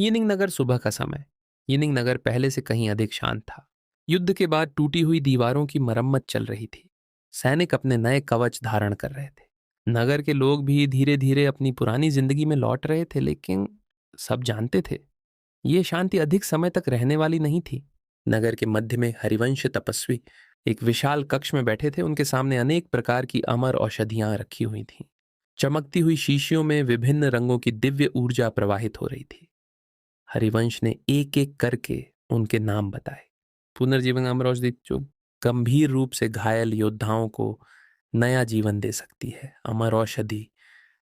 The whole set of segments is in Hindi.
यिनिंग नगर सुबह का समय। यिनिंग नगर पहले से कहीं अधिक शांत था। युद्ध के बाद टूटी हुई दीवारों की मरम्मत चल रही थी। सैनिक अपने नए कवच धारण कर रहे थे। नगर के लोग भी धीरे धीरे अपनी पुरानी जिंदगी में लौट रहे थे, लेकिन सब जानते थे ये शांति अधिक समय तक रहने वाली नहीं थी। नगर के मध्य में हरिवंश तपस्वी एक विशाल कक्ष में बैठे थे। उनके सामने अनेक प्रकार की अमर औषधियां रखी हुई थीं। चमकती हुई शीशियों में विभिन्न रंगों की दिव्य ऊर्जा प्रवाहित हो रही थी। हरिवंश ने एक एक करके उनके नाम बताए। पुनर्जीवन अमर औषधि जो गंभीर रूप से घायल योद्धाओं को नया जीवन दे सकती है। अमर औषधि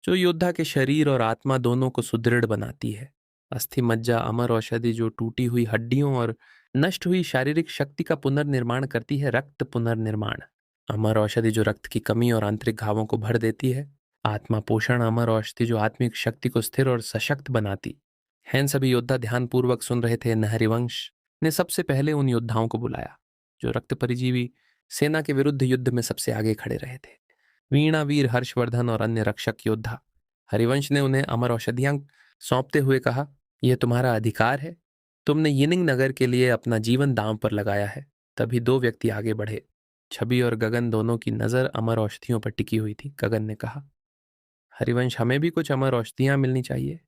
जो योद्धा के शरीर और आत्मा दोनों को सुदृढ़ बनाती है। अस्थि मज्जा अमर औषधि जो टूटी हुई हड्डियों और नष्ट हुई शारीरिक शक्ति का पुनर्निर्माण करती है। रक्त पुनर्निर्माण अमर औषधि जो रक्त की कमी और आंतरिक घावों को भर देती है। आत्मा पोषण अमर औषधि जो आत्मिक शक्ति को स्थिर और सशक्त बनाती है। सभी योद्धा ध्यानपूर्वक सुन रहे थे। हरिवंश ने सबसे पहले उन योद्धाओं को बुलाया जो रक्त परिजीवी सेना के विरुद्ध युद्ध में सबसे आगे खड़े रहे थे। वीणा वीर हर्षवर्धन और अन्य रक्षक योद्धा। हरिवंश ने उन्हें अमर औषधियां सौंपते हुए कहा, यह तुम्हारा अधिकार है। तुमने यिनिंग नगर के लिए अपना जीवन दांव पर लगाया है। तभी दो व्यक्ति आगे बढ़े। छवि और गगन दोनों की नजर अमर औषधियों पर टिकी हुई थी। गगन ने कहा, हरिवंश हमें भी कुछ अमर औषधियां मिलनी चाहिए।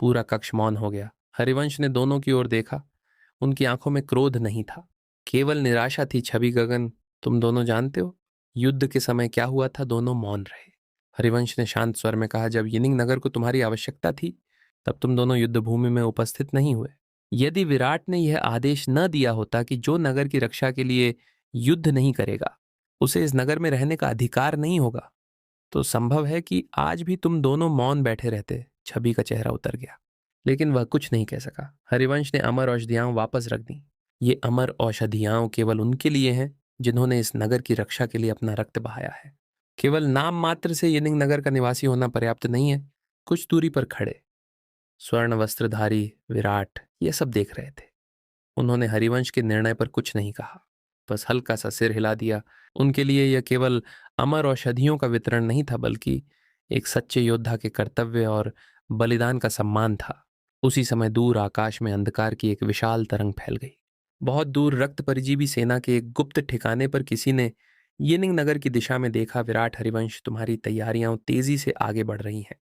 पूरा कक्ष मौन हो गया। हरिवंश ने दोनों की ओर देखा। उनकी आंखों में क्रोध नहीं था, केवल निराशा थी। छवि, गगन, तुम दोनों जानते हो युद्ध के समय क्या हुआ था? दोनों मौन रहे। हरिवंश ने शांत स्वर में कहा, जब यिनिंग नगर को तुम्हारी आवश्यकता थी तब तुम दोनों युद्ध भूमि में उपस्थित नहीं हुए। यदि विराट ने यह आदेश न दिया होता कि जो नगर की रक्षा के लिए युद्ध नहीं करेगा उसे इस नगर में रहने का अधिकार नहीं होगा, तो संभव है कि आज भी तुम दोनों मौन बैठे रहते। छवि का चेहरा उतर गया, लेकिन वह कुछ नहीं कह सका। हरिवंश ने अमर औषधियां वापस रख दी। ये अमर औषधियां केवल उनके लिए हैं जिन्होंने इस नगर की रक्षा के लिए अपना रक्त बहाया है। केवल नाम मात्र से यिनिंग नगर का निवासी होना पर्याप्त नहीं है। कुछ दूरी पर खड़े स्वर्ण वस्त्रधारी विराट ये सब देख रहे थे। उन्होंने हरिवंश के निर्णय पर कुछ नहीं कहा, बस हल्का सा सिर हिला दिया। उनके लिए यह केवल अमर औषधियों का वितरण नहीं था, बल्कि एक सच्चे योद्धा के कर्तव्य और बलिदान का सम्मान था। उसी समय दूर आकाश में अंधकार की एक विशाल तरंग फैल गई। बहुत दूर रक्त परिजीवी सेना के एक गुप्त ठिकाने पर किसी ने यिनिंग नगर की दिशा में देखा। विराट, हरिवंश, तुम्हारी तैयारियां तेजी से आगे बढ़ रही हैं,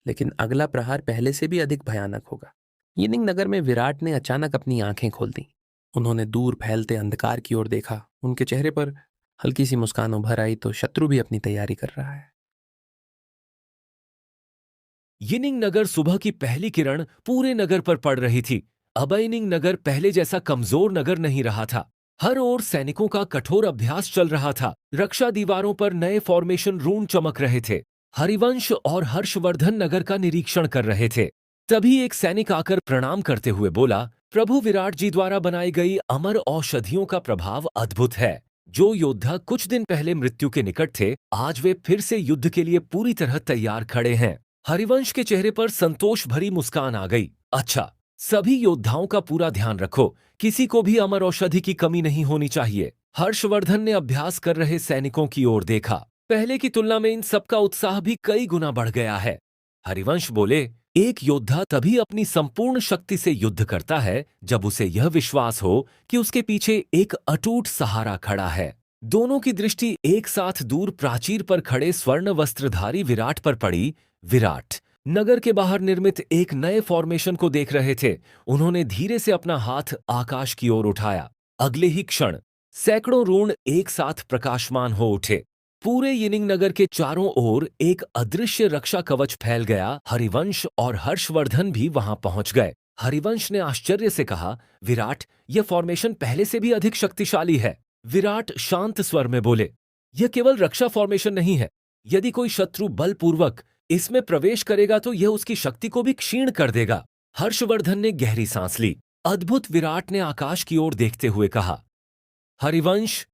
लेकिन अगला प्रहार पहले से भी अधिक भयानक होगा। यिनिंग नगर में विराट ने अचानक अपनी आंखें खोल दी। उन्होंने दूर फैलते अंधकार की ओर देखा। उनके चेहरे पर हल्की सी मुस्कान उभर आई, तो शत्रु भी अपनी तैयारी कर रहा है। यिनिंग नगर सुबह की पहली किरण पूरे नगर पर पड़ रही थी। अब यिनिंग नगर पहले जैसा कमजोर नगर नहीं रहा था। हर ओर सैनिकों का कठोर अभ्यास चल रहा था। रक्षा दीवारों पर नए फॉर्मेशन रून चमक रहे थे। हरिवंश और हर्षवर्धन नगर का निरीक्षण कर रहे थे। तभी एक सैनिक आकर प्रणाम करते हुए बोला, प्रभु विराट जी द्वारा बनाई गई अमर औषधियों का प्रभाव अद्भुत है। जो योद्धा कुछ दिन पहले मृत्यु के निकट थे, आज वे फिर से युद्ध के लिए पूरी तरह तैयार खड़े हैं। हरिवंश के चेहरे पर संतोष भरी मुस्कान आ गई। अच्छा, सभी योद्धाओं का पूरा ध्यान रखो, किसी को भी अमर औषधि की कमी नहीं होनी चाहिए। हर्षवर्धन ने अभ्यास कर रहे सैनिकों की ओर देखा। पहले की तुलना में इन सबका उत्साह भी कई गुना बढ़ गया है। हरिवंश बोले, एक योद्धा तभी अपनी संपूर्ण शक्ति से युद्ध करता है जब उसे यह विश्वास हो कि उसके पीछे एक अटूट सहारा खड़ा है। दोनों की दृष्टि एक साथ दूर प्राचीर पर खड़े स्वर्ण वस्त्रधारी विराट पर पड़ी। विराट नगर के बाहर निर्मित एक नए फॉर्मेशन को देख रहे थे। उन्होंने धीरे से अपना हाथ आकाश की ओर उठाया। अगले ही क्षण सैकड़ों रून एक साथ प्रकाशमान हो उठे। पूरे यिनिंग नगर के चारों ओर एक अदृश्य रक्षा कवच फैल गया। हरिवंश और हर्षवर्धन भी वहां पहुंच गए। हरिवंश ने आश्चर्य से कहा, विराट, यह फॉर्मेशन पहले से भी अधिक शक्तिशाली है। विराट शांत स्वर में बोले, यह केवल रक्षा फॉर्मेशन नहीं है। यदि कोई शत्रु बलपूर्वक इसमें प्रवेश करेगा तो यह उसकी शक्ति को भी क्षीण कर देगा। हर्षवर्धन ने गहरी सांस ली। अद्भुत, विराट ने आकाश की ओर देखते हुए कहा। हरिवंश,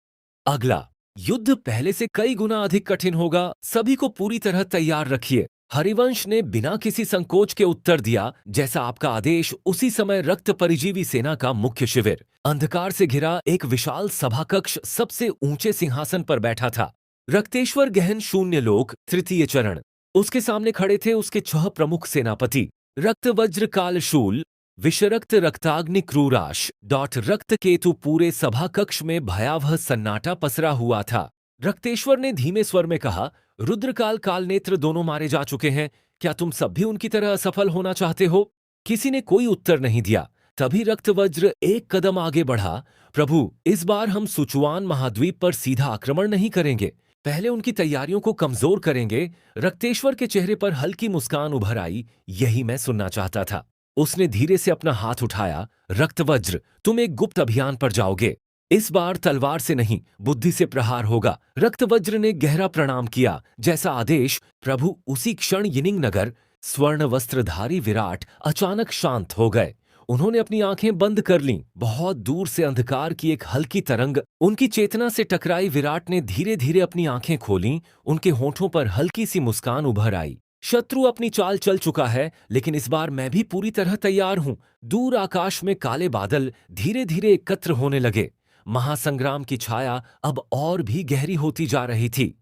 अगला युद्ध पहले से कई गुना अधिक कठिन होगा। सभी को पूरी तरह तैयार रखिए। हरिवंश ने बिना किसी संकोच के उत्तर दिया, जैसा आपका आदेश। उसी समय रक्त परिजीवी सेना का मुख्य शिविर, अंधकार से घिरा एक विशाल सभाकक्ष सबसे ऊंचे सिंहासन पर बैठा था। रक्तेश्वर गहन शून्य लोक तृतीय चरण। उसके सामने खड़े थे उसके 6 प्रमुख सेनापति। रक्त वज्र काल शूल विषरक्त रक्ताग्नि क्रूराश रक्त केतु पूरे सभा कक्ष में भयावह सन्नाटा पसरा हुआ था। रक्तेश्वर ने धीमे स्वर में कहा, रुद्रकाल कालनेत्र दोनों मारे जा चुके हैं, क्या तुम सब भी उनकी तरह असफल होना चाहते हो? किसी ने कोई उत्तर नहीं दिया। तभी रक्तवज्र एक कदम आगे बढ़ा। प्रभु, इस बार हम सुचुआन महाद्वीप पर सीधा आक्रमण नहीं करेंगे, पहले उनकी तैयारियों को कमजोर करेंगे। रक्तेश्वर के चेहरे पर हल्की मुस्कान उभर आई। यही मैं सुनना चाहता था। उसने धीरे से अपना हाथ उठाया। रक्तवज्र, तुम एक गुप्त अभियान पर जाओगे। इस बार तलवार से नहीं, बुद्धि से प्रहार होगा। रक्तवज्र ने गहरा प्रणाम किया। जैसा आदेश प्रभु। उसी क्षण यिनिंग नगर स्वर्ण वस्त्रधारी विराट अचानक शांत हो गए। उन्होंने अपनी आंखें बंद कर लीं। बहुत दूर से अंधकार की एक हल्की तरंग उनकी चेतना से टकराई। विराट ने धीरे धीरे अपनी आंखें खोलीं। उनके होठों पर हल्की सी मुस्कान उभर आई। शत्रु अपनी चाल चल चुका है, लेकिन इस बार मैं भी पूरी तरह तैयार हूं। दूर आकाश में काले बादल धीरे धीरे एकत्र होने लगे। महासंग्राम की छाया अब और भी गहरी होती जा रही थी।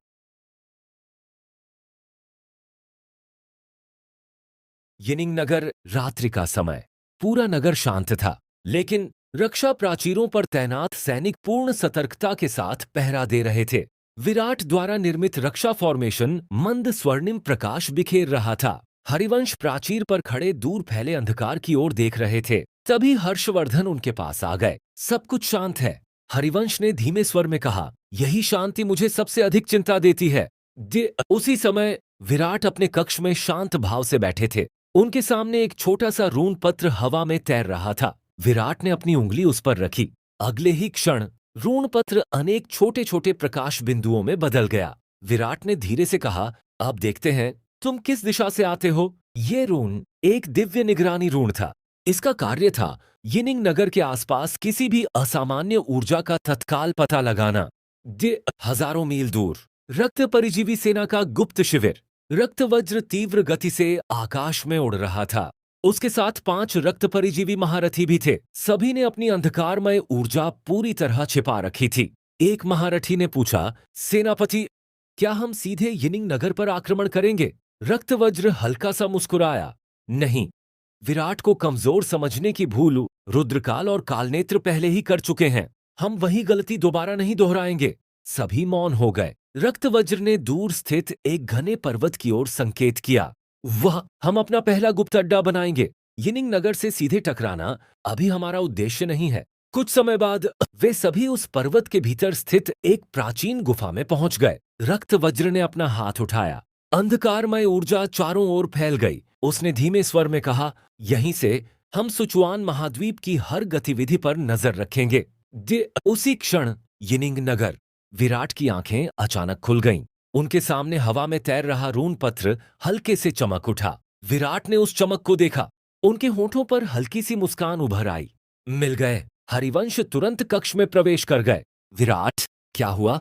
यिनिंग नगर, रात्रि का समय। पूरा नगर शांत था, लेकिन रक्षा प्राचीरों पर तैनात सैनिक पूर्ण सतर्कता के साथ पहरा दे रहे थे। विराट द्वारा निर्मित रक्षा फॉर्मेशन मंद स्वर्णिम प्रकाश बिखेर रहा था। हरिवंश प्राचीर पर खड़े दूर फैले अंधकार की ओर देख रहे थे। तभी हर्षवर्धन उनके पास आ गए। सब कुछ शांत है, हरिवंश ने धीमे स्वर में कहा। यही शांति मुझे सबसे अधिक चिंता देती है। उसी समय विराट अपने कक्ष में शांत भाव से बैठे थे। उनके सामने एक छोटा सा रून पत्र हवा में तैर रहा था। विराट ने अपनी उंगली उस पर रखी। अगले ही क्षण रून पत्र अनेक छोटे छोटे प्रकाश बिंदुओं में बदल गया। विराट ने धीरे से कहा, अब देखते हैं तुम किस दिशा से आते हो। ये रून एक दिव्य निगरानी रून था। इसका कार्य था यिनिंग नगर के आसपास किसी भी असामान्य ऊर्जा का तत्काल पता लगाना। हजारों मील दूर रक्त परिजीवी सेना का गुप्त शिविर। रक्तवज्र तीव्र गति से आकाश में उड़ रहा था। उसके साथ 5 रक्त परिजीवी महारथी भी थे। सभी ने अपनी अंधकारमय ऊर्जा पूरी तरह छिपा रखी थी। एक महारथी ने पूछा, सेनापति, क्या हम सीधे यिनिंग नगर पर आक्रमण करेंगे? रक्तवज्र हल्का सा मुस्कुराया, नहीं। विराट को कमजोर समझने की भूल रुद्रकाल और कालनेत्र पहले ही कर चुके हैं। हम वही गलती दोबारा नहीं दोहराएंगे। सभी मौन हो गए। रक्तवज्र ने दूर स्थित एक घने पर्वत की ओर संकेत किया। वह हम अपना पहला गुप्त अड्डा बनाएंगे। यिनिंग नगर से सीधे टकराना अभी हमारा उद्देश्य नहीं है। कुछ समय बाद वे सभी उस पर्वत के भीतर स्थित एक प्राचीन गुफा में पहुंच गए। रक्तवज्र ने अपना हाथ उठाया। अंधकारमय ऊर्जा चारों ओर फैल गई। उसने धीमे स्वर में कहा, यहीं से हम सुचुआन महाद्वीप की हर गतिविधि पर नजर रखेंगे। उसी क्षण यिनिंग नगर। विराट की आंखें अचानक खुल गईं। उनके सामने हवा में तैर रहा रून पत्र हल्के से चमक उठा। विराट ने उस चमक को देखा। उनके होठों पर हल्की सी मुस्कान उभर आई। मिल गए। हरिवंश तुरंत कक्ष में प्रवेश कर गए। विराट, क्या हुआ?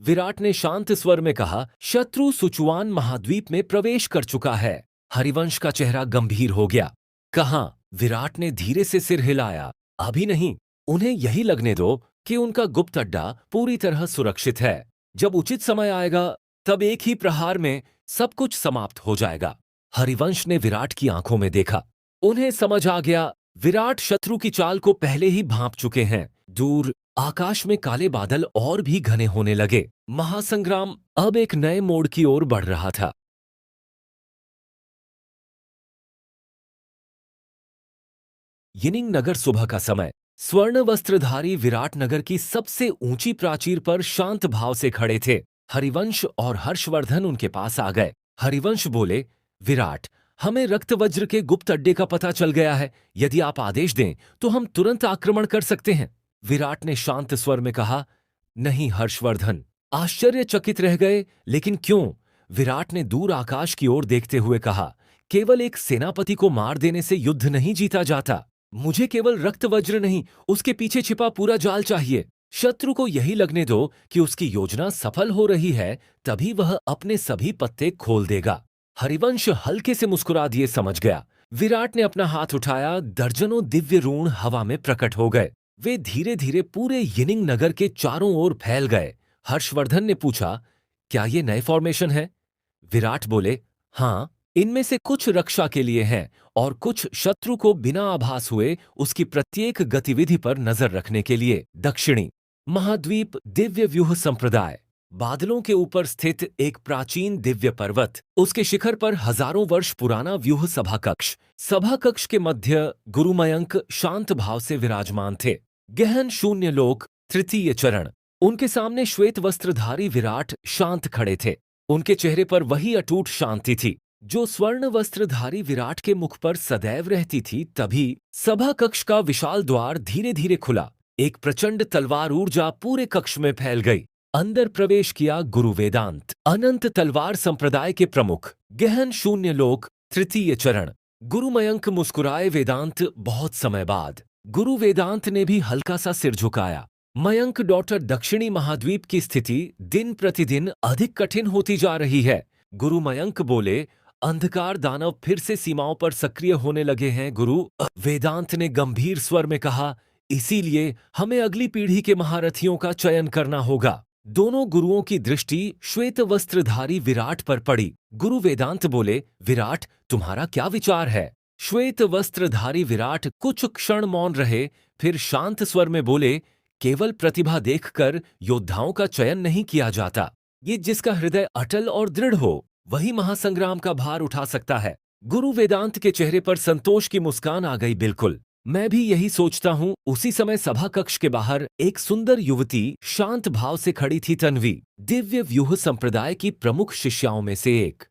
विराट ने शांत स्वर में कहा, शत्रु सुचुआन महाद्वीप में प्रवेश कर चुका है। हरिवंश का चेहरा गंभीर हो गया। कहां? विराट ने धीरे से सिर हिलाया। अभी नहीं, उन्हें यही लगने दो कि उनका गुप्त अड्डा पूरी तरह सुरक्षित है। जब उचित समय आएगा, तब एक ही प्रहार में सब कुछ समाप्त हो जाएगा। हरिवंश ने विराट की आंखों में देखा। उन्हें समझ आ गया, विराट शत्रु की चाल को पहले ही भांप चुके हैं। दूर आकाश में काले बादल और भी घने होने लगे। महासंग्राम अब एक नए मोड़ की ओर बढ़ रहा था। यिनिंग नगर, सुबह का समय। स्वर्ण वस्त्रधारी विराट नगर की सबसे ऊंची प्राचीर पर शांत भाव से खड़े थे। हरिवंश और हर्षवर्धन उनके पास आ गए। हरिवंश बोले, विराट, हमें रक्तवज्र के गुप्त अड्डे का पता चल गया है। यदि आप आदेश दें तो हम तुरंत आक्रमण कर सकते हैं। विराट ने शांत स्वर में कहा, नहीं हर्षवर्धन। आश्चर्यचकित रह गए, लेकिन क्यों? विराट ने दूर आकाश की ओर देखते हुए कहा, केवल एक सेनापति को मार देने से युद्ध नहीं जीता जाता। मुझे केवल रक्तवज्र नहीं, उसके पीछे छिपा पूरा जाल चाहिए। शत्रु को यही लगने दो कि उसकी योजना सफल हो रही है, तभी वह अपने सभी पत्ते खोल देगा। हरिवंश हल्के से मुस्कुरा दिए समझ गया। विराट ने अपना हाथ उठाया। दर्जनों दिव्य रून हवा में प्रकट हो गए। वे धीरे धीरे पूरे यिनिंग नगर के चारों ओर फैल गए। हर्षवर्धन ने पूछा, क्या ये नए फॉर्मेशन है? विराट बोले, हाँ, इनमें से कुछ रक्षा के लिए हैं और कुछ शत्रु को बिना आभास हुए उसकी प्रत्येक गतिविधि पर नजर रखने के लिए। दक्षिणी महाद्वीप दिव्य व्यूह संप्रदाय। बादलों के ऊपर स्थित एक प्राचीन दिव्य पर्वत, उसके शिखर पर हजारों वर्ष पुराना व्यूह सभा कक्ष के मध्य गुरु मयंक शांत भाव से विराजमान थे। गहन शून्य लोक तृतीय चरण। उनके सामने श्वेत वस्त्रधारी विराट शांत खड़े थे। उनके चेहरे पर वही अटूट शांति थी जो स्वर्ण वस्त्रधारी विराट के मुख पर सदैव रहती थी। तभी सभा कक्ष का विशाल द्वार धीरे धीरे खुला। एक प्रचंड तलवार ऊर्जा पूरे कक्ष में फैल गई। अंदर प्रवेश किया गुरु वेदांत, अनंत तलवार संप्रदाय के प्रमुख। गहन शून्य लोक तृतीय चरण। गुरु मयंक मुस्कुराए। वेदांत, बहुत समय बाद। गुरु वेदांत ने भी हल्का सा सिर झुकाया। मयंक डॉक्टर, दक्षिणी महाद्वीप की स्थिति दिन प्रतिदिन अधिक कठिन होती जा रही है। गुरु मयंक बोले, अंधकार दानव फिर से सीमाओं पर सक्रिय होने लगे हैं गुरु। वेदांत ने गंभीर स्वर में कहा, इसीलिए हमें अगली पीढ़ी के महारथियों का चयन करना होगा। दोनों गुरुओं की दृष्टि श्वेत वस्त्रधारी विराट पर पड़ी। गुरु वेदांत बोले, विराट, तुम्हारा क्या विचार है? श्वेत वस्त्रधारी विराट कुछ क्षण मौन रहे, फिर शांत स्वर में बोले, केवल प्रतिभा देखकर योद्धाओं का चयन नहीं किया जाता। ये जिसका हृदय अटल और दृढ़ हो वही महासंग्राम का भार उठा सकता है। गुरु वेदांत के चेहरे पर संतोष की मुस्कान आ गई। बिल्कुल, मैं भी यही सोचता हूं। उसी समय सभा कक्ष के बाहर एक सुंदर युवती शांत भाव से खड़ी थी। तन्वी, दिव्य व्यूह संप्रदाय की प्रमुख शिष्याओं में से एक।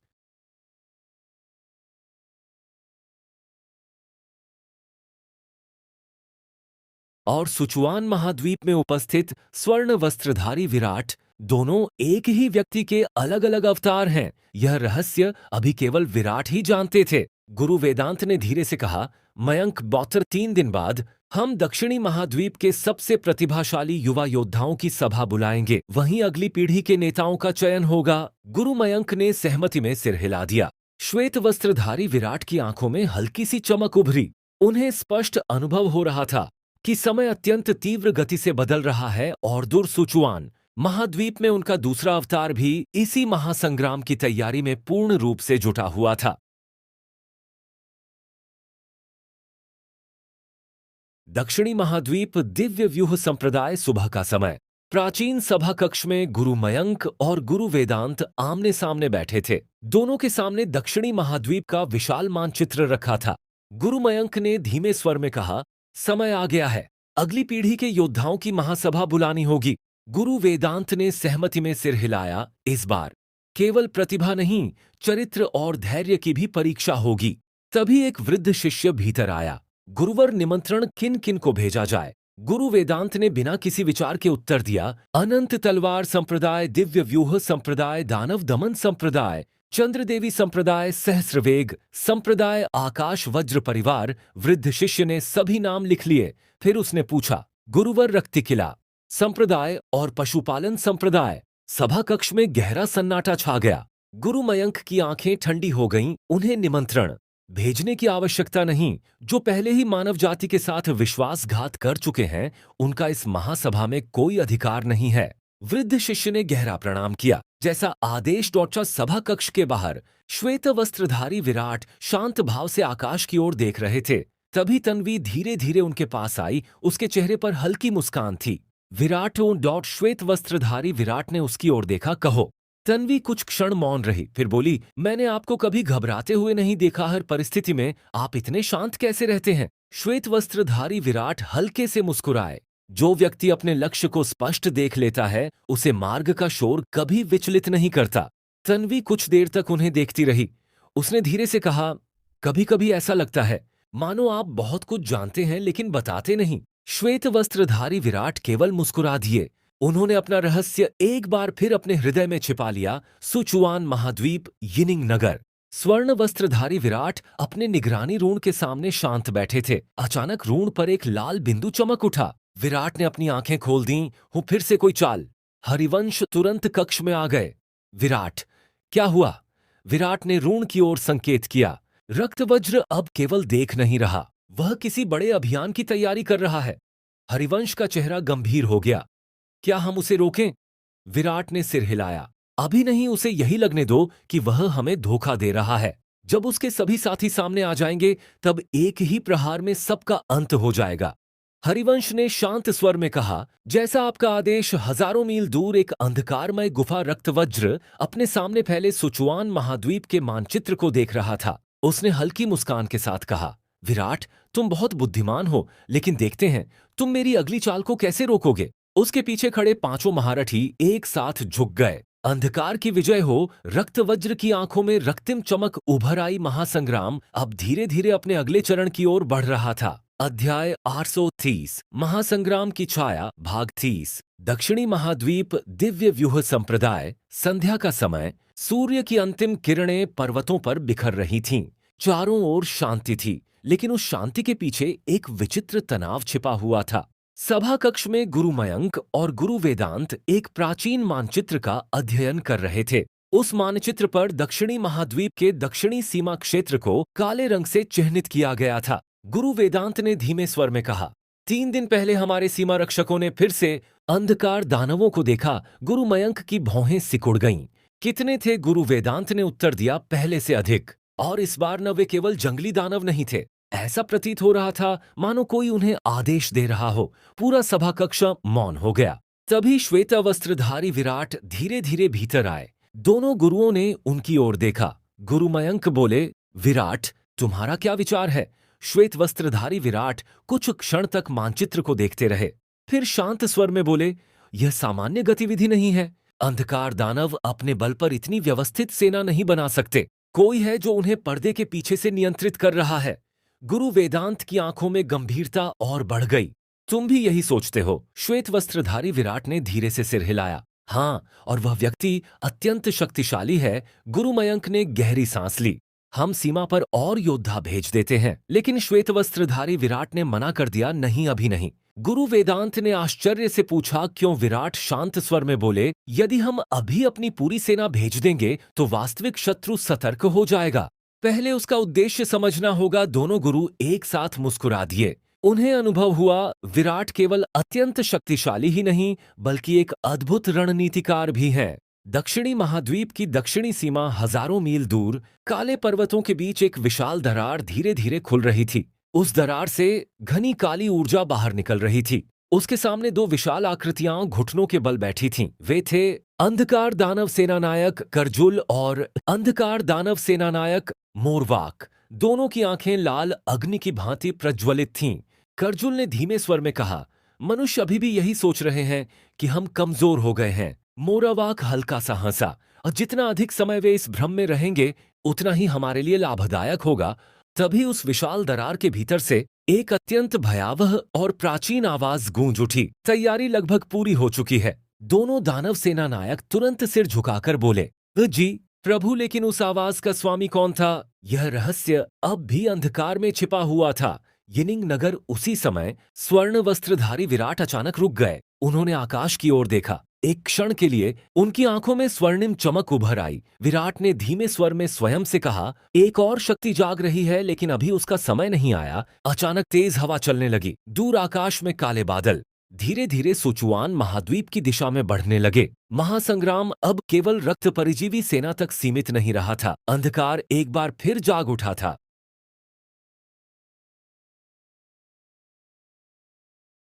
और सुचुआन महाद्वीप में उपस्थित स्वर्ण वस्त्रधारी विराट, दोनों एक ही व्यक्ति के अलग अलग अवतार हैं। यह रहस्य अभी केवल विराट ही जानते थे। गुरु वेदांत ने धीरे से कहा, मयंक बौत्र, 3 दिन बाद हम दक्षिणी महाद्वीप के सबसे प्रतिभाशाली युवा योद्धाओं की सभा बुलाएंगे। वहीं अगली पीढ़ी के नेताओं का चयन होगा। गुरु मयंक ने सहमति में सिर हिला दिया। श्वेत वस्त्रधारी विराट की आंखों में हल्की सी चमक उभरी। उन्हें स्पष्ट अनुभव हो रहा था कि समय अत्यंत तीव्र गति से बदल रहा है और दूर सुचुआन महाद्वीप में उनका दूसरा अवतार भी इसी महासंग्राम की तैयारी में पूर्ण रूप से जुटा हुआ था। दक्षिणी महाद्वीप दिव्य व्यूह संप्रदाय। सुबह का समय। प्राचीन सभा कक्ष में गुरु मयंक और गुरु वेदांत आमने सामने बैठे थे। दोनों के सामने दक्षिणी महाद्वीप का विशाल मानचित्र रखा था। गुरु मयंक ने धीमे स्वर में कहा, समय आ गया है। अगली पीढ़ी के योद्धाओं की महासभा बुलानी होगी। गुरु वेदांत ने सहमति में सिर हिलाया। इस बार केवल प्रतिभा नहीं, चरित्र और धैर्य की भी परीक्षा होगी। तभी एक वृद्ध शिष्य भीतर आया। गुरुवर, निमंत्रण किन किन को भेजा जाए? गुरु वेदांत ने बिना किसी विचार के उत्तर दिया, अनंत तलवार संप्रदाय, दिव्य व्यूह संप्रदाय, दानव दमन संप्रदाय, चंद्रदेवी संप्रदाय, सहस्रवेग संप्रदाय, आकाश वज्र परिवार। वृद्ध शिष्य ने सभी नाम लिख लिए। फिर उसने पूछा, गुरुवर, रक्तिकिला संप्रदाय और पशुपालन संप्रदाय। सभा कक्ष में गहरा सन्नाटा छा गया। गुरु मयंक की आंखें ठंडी हो गईं। उन्हें निमंत्रण भेजने की आवश्यकता नहीं। जो पहले ही मानव जाति के साथ विश्वासघात कर चुके हैं, उनका इस महासभा में कोई अधिकार नहीं है। वृद्ध शिष्य ने गहरा प्रणाम किया। जैसा आदेश डॉक्टर। सभा कक्ष के बाहर श्वेत वस्त्रधारी विराट शांत भाव से आकाश की ओर देख रहे थे। तभी तन्वी धीरे धीरे उनके पास आई। उसके चेहरे पर हल्की मुस्कान थी। विराट डॉट श्वेत वस्त्रधारी विराट ने उसकी ओर देखा। कहो। तन्वी कुछ क्षण मौन रही, फिर बोली, मैंने आपको कभी घबराते हुए नहीं देखा। हर परिस्थिति में आप इतने शांत कैसे रहते हैं? श्वेत वस्त्रधारी विराट हल्के से मुस्कुराए। जो व्यक्ति अपने लक्ष्य को स्पष्ट देख लेता है, उसे मार्ग का शोर कभी विचलित नहीं करता। तन्वी कुछ देर तक उन्हें देखती रही। उसने धीरे से कहा, कभी कभी ऐसा लगता है मानो आप बहुत कुछ जानते हैं लेकिन बताते नहीं। श्वेत वस्त्रधारी विराट केवल मुस्कुरा दिए। उन्होंने अपना रहस्य एक बार फिर अपने हृदय में छिपा लिया। सुचुआन महाद्वीप, यिनिंग नगर। स्वर्ण वस्त्रधारी विराट अपने निगरानी रून के सामने शांत बैठे थे। अचानक रून पर एक लाल बिंदु चमक उठा। विराट ने अपनी आंखें खोल दी। हूं फिर से कोई चाल। हरिवंश तुरंत कक्ष में आ गए। विराट, क्या हुआ? विराट ने रून की ओर संकेत किया। रक्तवज्र अब केवल देख नहीं रहा, वह किसी बड़े अभियान की तैयारी कर रहा है। हरिवंश का चेहरा गंभीर हो गया। क्या हम उसे रोकें? विराट ने सिर हिलाया। अभी नहीं, उसे यही लगने दो कि वह हमें धोखा दे रहा है। जब उसके सभी साथी सामने आ जाएंगे तब एक ही प्रहार में सबका अंत हो जाएगा। हरिवंश ने शांत स्वर में कहा, जैसा आपका आदेश। हजारों मील दूर एक अंधकारमय गुफा रक्तवज्र अपने सामने फैले सुचुआन महाद्वीप के मानचित्र को देख रहा था। उसने हल्की मुस्कान के साथ कहा, विराट, तुम बहुत बुद्धिमान हो, लेकिन देखते हैं तुम मेरी अगली चाल को कैसे रोकोगे। उसके पीछे खड़े पांचों महारथी एक साथ झुक गए। अंधकार की विजय हो, रक्तवज्र की आंखों में रक्तिम चमक उभर आई। महासंग्राम अब धीरे धीरे अपने अगले चरण की ओर बढ़ रहा था। अध्याय 830 महासंग्राम की छाया भाग 30। दक्षिणी महाद्वीप दिव्य व्यूह संप्रदाय। संध्या का समय। सूर्य की अंतिम किरणें पर्वतों पर बिखर रही थीं। चारों ओर शांति थी, लेकिन उस शांति के पीछे एक विचित्र तनाव छिपा हुआ था। सभा कक्ष में गुरु मयंक और गुरु वेदांत एक प्राचीन मानचित्र का अध्ययन कर रहे थे। उस मानचित्र पर दक्षिणी महाद्वीप के दक्षिणी सीमा क्षेत्र को काले रंग से चिह्नित किया गया था। गुरु वेदांत ने धीमे स्वर में कहा, 3 दिन पहले हमारे सीमा रक्षकों ने फिर से अंधकार दानवों को देखा। गुरु मयंक की भौहें सिकुड़ गईं। कितने थे? गुरु वेदांत ने उत्तर दिया, पहले से अधिक। और इस बार न वे केवल जंगली दानव नहीं थे, ऐसा प्रतीत हो रहा था मानो कोई उन्हें आदेश दे रहा हो। पूरा सभा कक्ष मौन हो गया। तभी श्वेत वस्त्रधारी विराट धीरे धीरे भीतर आए। दोनों गुरुओं ने उनकी ओर देखा। गुरु मयंक बोले, विराट, तुम्हारा क्या विचार है? श्वेत वस्त्रधारी विराट कुछ क्षण तक मानचित्र को देखते रहे, फिर शांत स्वर में बोले, यह सामान्य गतिविधि नहीं है। अंधकार दानव अपने बल पर इतनी व्यवस्थित सेना नहीं बना सकते। कोई है जो उन्हें पर्दे के पीछे से नियंत्रित कर रहा है। गुरु वेदांत की आंखों में गंभीरता और बढ़ गई। तुम भी यही सोचते हो? श्वेत वस्त्रधारी विराट ने धीरे से सिर हिलाया। हाँ, और वह व्यक्ति अत्यंत शक्तिशाली है। गुरु मयंक ने गहरी सांस ली। हम सीमा पर और योद्धा भेज देते हैं। लेकिन श्वेत वस्त्रधारी विराट ने मना कर दिया, नहीं, अभी नहीं। गुरु वेदांत ने आश्चर्य से पूछा, क्यों? विराट शांत स्वर में बोले, यदि हम अभी अपनी पूरी सेना भेज देंगे तो वास्तविक शत्रु सतर्क हो जाएगा। पहले उसका उद्देश्य समझना होगा। दोनों गुरु एक साथ मुस्कुरा दिए। उन्हें अनुभव हुआ, विराट केवल अत्यंत शक्तिशाली ही नहीं बल्कि एक अद्भुत रणनीतिकार भी है। दक्षिणी महाद्वीप की दक्षिणी सीमा हजारों मील दूर काले पर्वतों के बीच एक विशाल दरार धीरे धीरे खुल रही थी। उस दरार से घनी काली ऊर्जा बाहर निकल रही थी। उसके सामने 2 विशाल आकृतियां घुटनों के बल बैठी थीं। वे थे अंधकार दानव सेनानायक करजुल और अंधकार दानव सेनानायक मोरवाक। दोनों की आंखें लाल अग्नि की भांति प्रज्वलित थीं। करजुल ने धीमे स्वर में कहा, मनुष्य अभी भी यही सोच रहे हैं कि हम कमजोर हो गए हैं। मोरावाक हल्का सा हंसा, और जितना अधिक समय वे इस भ्रम में रहेंगे उतना ही हमारे लिए लाभदायक होगा। तभी उस विशाल दरार के भीतर से एक अत्यंत भयावह और प्राचीन आवाज गूंज उठी। तैयारी लगभग पूरी हो चुकी है। दोनों दानव सेना नायक तुरंत सिर झुकाकर बोले, जी प्रभु। लेकिन उस आवाज का स्वामी कौन था? यह रहस्य अब भी अंधकार में छिपा हुआ था। यिनिंग नगर उसी समय स्वर्ण वस्त्रधारी विराट अचानक रुक गए। उन्होंने आकाश की ओर देखा। एक क्षण के लिए उनकी आंखों में स्वर्णिम चमक उभर आई। विराट ने धीमे स्वर में स्वयं से कहा, एक और शक्ति जाग रही है, लेकिन अभी उसका समय नहीं आया। अचानक तेज हवा चलने लगी। दूर आकाश में काले बादल धीरे धीरे सुचुआन महाद्वीप की दिशा में बढ़ने लगे। महासंग्राम अब केवल रक्त परिजीवी सेना तक सीमित नहीं रहा था। अंधकार एक बार फिर जाग उठा था।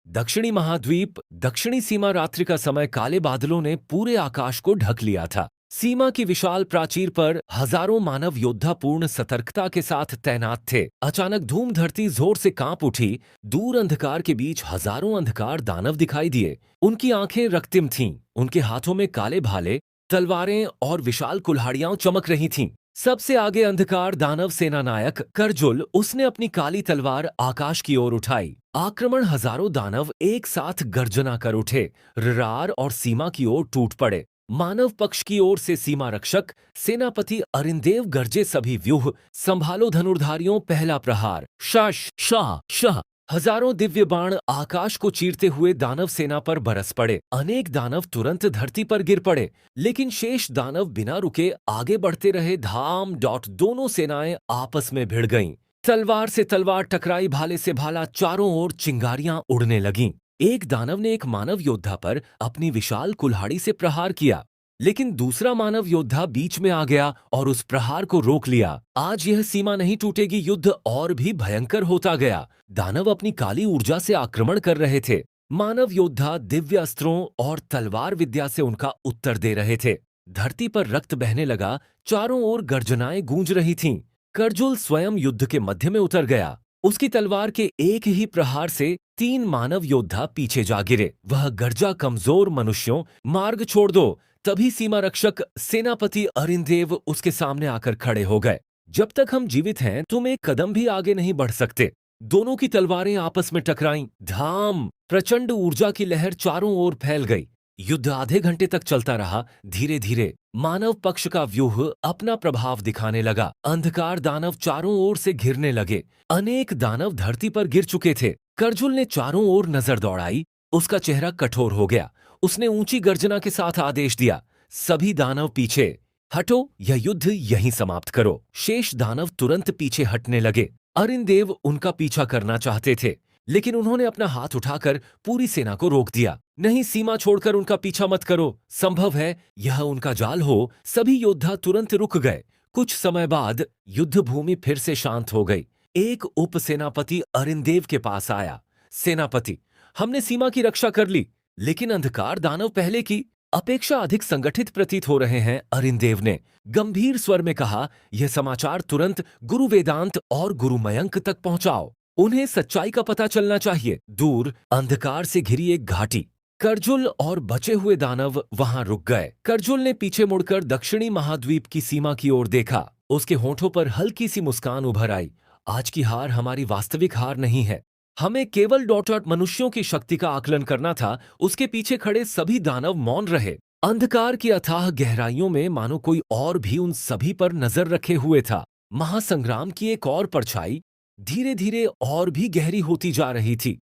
दक्षिणी महाद्वीप दक्षिणी सीमा रात्रि का समय काले बादलों ने पूरे आकाश को ढक लिया था। सीमा की विशाल प्राचीर पर हजारों मानव योद्धा पूर्ण सतर्कता के साथ तैनात थे। अचानक धूम धरती जोर से कांप उठी। दूर अंधकार के बीच हजारों अंधकार दानव दिखाई दिए। उनकी आंखें रक्तिम थीं। उनके हाथों में काले भाले, तलवारें और विशाल कुल्हाड़ियां चमक रही थीं। सबसे आगे अंधकार दानव सेनानायक करजुल, उसने अपनी काली तलवार आकाश की ओर उठाई। आक्रमण हजारों दानव एक साथ गर्जना कर उठे। ररार और सीमा की ओर टूट पड़े। मानव पक्ष की ओर से सीमा रक्षक सेनापति अरिंदेव गरजे, सभी व्यूह संभालो धनुर्धारियों, पहला प्रहार। शश शाह शाह। हजारों दिव्य बाण आकाश को चीरते हुए दानव सेना पर बरस पड़े। अनेक दानव तुरंत धरती पर गिर पड़े, लेकिन शेष दानव बिना रुके आगे बढ़ते रहे। धाम डॉट दोनों सेनाएं आपस में भिड़ गईं। तलवार से तलवार टकराई, भाले से भाला, चारों ओर चिंगारियां उड़ने लगीं। एक दानव ने एक मानव योद्धा पर अपनी विशाल कुल्हाड़ी से प्रहार किया। लेकिन दूसरा मानव योद्धा बीच में आ गया और उस प्रहार को रोक लिया। आज यह सीमा नहीं टूटेगी, युद्ध और भी भयंकर होता गया। दानव अपनी काली ऊर्जा से आक्रमण कर रहे थे। मानव योद्धा दिव्य अस्त्रों और तलवार विद्या से उनका उत्तर दे रहे थे। धरती पर रक्त बहने लगा, चारों ओर गर्जनाएं गूंज रही थीं। करजुल स्वयं युद्ध के मध्य में उतर गया। उसकी तलवार के एक ही प्रहार से 3 मानव योद्धा पीछे जा गिरे। वह गर्जा, कमजोर मनुष्यों, मार्ग छोड़ दो। तभी सीमा रक्षक सेनापति अरिंदेव उसके सामने आकर खड़े हो गए। जब तक हम जीवित हैं, तुम एक कदम भी आगे नहीं बढ़ सकते। दोनों की तलवारें आपस में टकराईं। धाम! प्रचंड ऊर्जा की लहर चारों ओर फैल गई। युद्ध आधे घंटे तक चलता रहा। धीरे धीरे मानव पक्ष का व्यूह अपना प्रभाव दिखाने लगा। अंधकार दानव चारों ओर से घिरने लगे। अनेक दानव धरती पर गिर चुके थे। करजुल ने चारों ओर नजर दौड़ाई। उसका चेहरा कठोर हो गया। उसने ऊंची गर्जना के साथ आदेश दिया, सभी दानव पीछे हटो, यह युद्ध यहीं समाप्त करो। शेष दानव तुरंत पीछे हटने लगे। अरिंदेव उनका पीछा करना चाहते थे, लेकिन उन्होंने अपना हाथ उठाकर पूरी सेना को रोक दिया। नहीं, सीमा छोड़कर उनका पीछा मत करो, संभव है यह उनका जाल हो। सभी योद्धा तुरंत रुक गए। कुछ समय बाद युद्ध भूमि फिर से शांत हो गई। एक उप सेनापति अरिंदेव के पास आया। सेनापति, हमने सीमा की रक्षा कर ली, लेकिन अंधकार दानव पहले की अपेक्षा अधिक संगठित प्रतीत हो रहे हैं। अरिंदेव ने गंभीर स्वर में कहा, यह समाचार तुरंत गुरु वेदांत और गुरु मयंक तक पहुंचाओ। उन्हें सच्चाई का पता चलना चाहिए। दूर अंधकार से घिरी एक घाटी। करजुल और बचे हुए दानव वहां रुक गए। करजुल ने पीछे मुड़कर दक्षिणी महाद्वीप की सीमा की ओर देखा। उसके होठों पर हल्की सी मुस्कान उभर आई। आज की हार हमारी वास्तविक हार नहीं है। हमें केवल डॉट मनुष्यों की शक्ति का आकलन करना था। उसके पीछे खड़े सभी दानव मौन रहे। अंधकार की अथाह गहराइयों में मानो कोई और भी उन सभी पर नजर रखे हुए था। महासंग्राम की एक और परछाई धीरे धीरे और भी गहरी होती जा रही थी।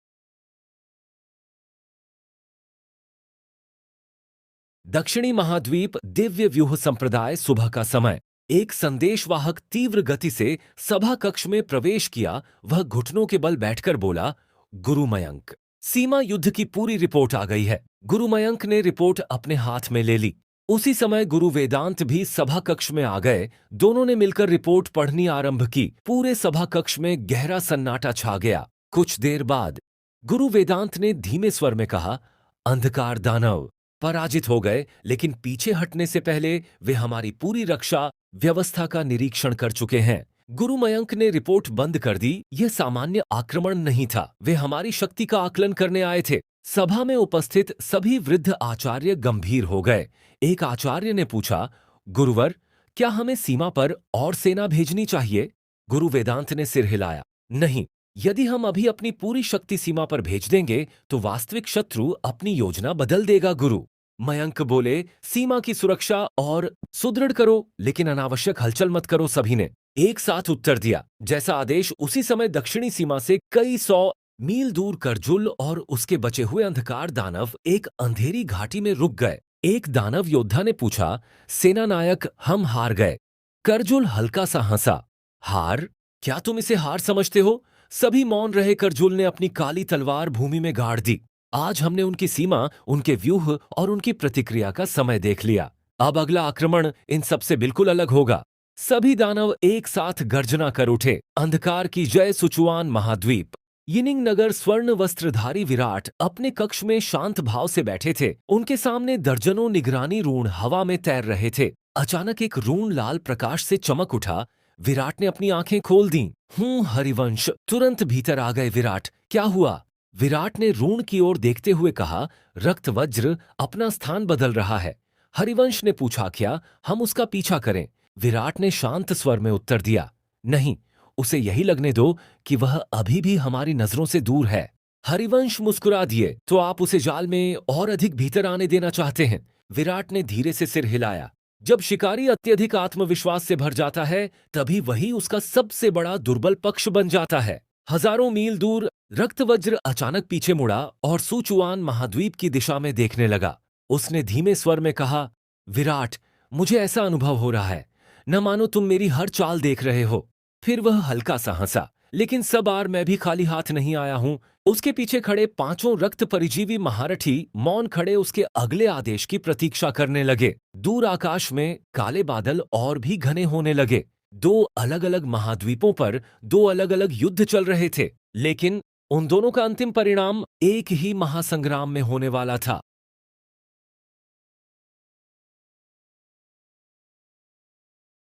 दक्षिणी महाद्वीप दिव्य व्यूह संप्रदाय। सुबह का समय। एक संदेशवाहक तीव्र गति से सभा कक्ष में प्रवेश किया। वह घुटनों के बल बैठकर बोला, गुरु मयंक, सीमा युद्ध की पूरी रिपोर्ट आ गई है। गुरु मयंक ने रिपोर्ट अपने हाथ में ले ली। उसी समय गुरु वेदांत भी सभा कक्ष में आ गए। दोनों ने मिलकर रिपोर्ट पढ़नी आरंभ की। पूरे सभा कक्ष में गहरा सन्नाटा छा गया। कुछ देर बाद गुरु वेदांत ने धीमे स्वर में कहा, अंधकार दानव पराजित हो गए, लेकिन पीछे हटने से पहले वे हमारी पूरी रक्षा व्यवस्था का निरीक्षण कर चुके हैं। गुरु मयंक ने रिपोर्ट बंद कर दी। यह सामान्य आक्रमण नहीं था, वे हमारी शक्ति का आकलन करने आए थे। सभा में उपस्थित सभी वृद्ध आचार्य गंभीर हो गए। एक आचार्य ने पूछा, गुरुवर, क्या हमें सीमा पर और सेना भेजनी चाहिए? गुरु वेदांत ने सिर हिलाया, नहीं, यदि हम अभी अपनी पूरी शक्ति सीमा पर भेज देंगे तो वास्तविक शत्रु अपनी योजना बदल देगा। गुरु मयंक बोले, सीमा की सुरक्षा और सुदृढ़ करो, लेकिन अनावश्यक हलचल मत करो। सभी ने एक साथ उत्तर दिया, जैसा आदेश। उसी समय दक्षिणी सीमा से कई 100 मील दूर करजुल और उसके बचे हुए अंधकार दानव एक अंधेरी घाटी में रुक गए। एक दानव योद्धा ने पूछा, सेना नायक, हम हार गए। करजुल हल्का सा हंसा, हार? क्या तुम इसे हार समझते हो? सभी मौन रहे। करजुल ने अपनी काली तलवार भूमि में गाड़ दी। आज हमने उनकी सीमा, उनके व्यूह और उनकी प्रतिक्रिया का समय देख लिया। अब अगला आक्रमण इन सबसे बिल्कुल अलग होगा। सभी दानव एक साथ गर्जना कर उठे, अंधकार की जय। सुचुआन महाद्वीप। यिनिंग नगर स्वर्ण वस्त्रधारी विराट अपने कक्ष में शांत भाव से बैठे थे। उनके सामने दर्जनों निगरानी रून हवा में तैर रहे थे। अचानक एक रून लाल प्रकाश से चमक उठा। विराट ने अपनी आंखें खोल दी। हरिवंश तुरंत भीतर आ गए। विराट, क्या हुआ? विराट ने रून की ओर देखते हुए कहा, रक्त वज्र अपना स्थान बदल रहा है। हरिवंश ने पूछा, क्या हम उसका पीछा करें? विराट ने शांत स्वर में उत्तर दिया, नहीं, उसे यही लगने दो कि वह अभी भी हमारी नजरों से दूर है। हरिवंश मुस्कुरा दिए, तो आप उसे जाल में और अधिक भीतर आने देना चाहते हैं? विराट ने धीरे से सिर हिलाया। जब शिकारी अत्यधिक आत्मविश्वास से भर जाता है, तभी वही उसका सबसे बड़ा दुर्बल पक्ष बन जाता है। हजारों मील दूर रक्तवज्र अचानक पीछे मुड़ा और सुचुआन महाद्वीप की दिशा में देखने लगा। उसने धीमे स्वर में कहा, विराट, मुझे ऐसा अनुभव हो रहा है, न मानो तुम मेरी हर चाल देख रहे हो। फिर वह हल्का सा हंसा, लेकिन सब बार मैं भी खाली हाथ नहीं आया हूं। उसके पीछे खड़े पांचों रक्त परिजीवी महारथी मौन खड़े उसके अगले आदेश की प्रतीक्षा करने लगे। दूर आकाश में काले बादल और भी घने होने लगे। दो अलग अलग महाद्वीपों पर दो अलग अलग युद्ध चल रहे थे, लेकिन उन दोनों का अंतिम परिणाम एक ही महासंग्राम में होने वाला था।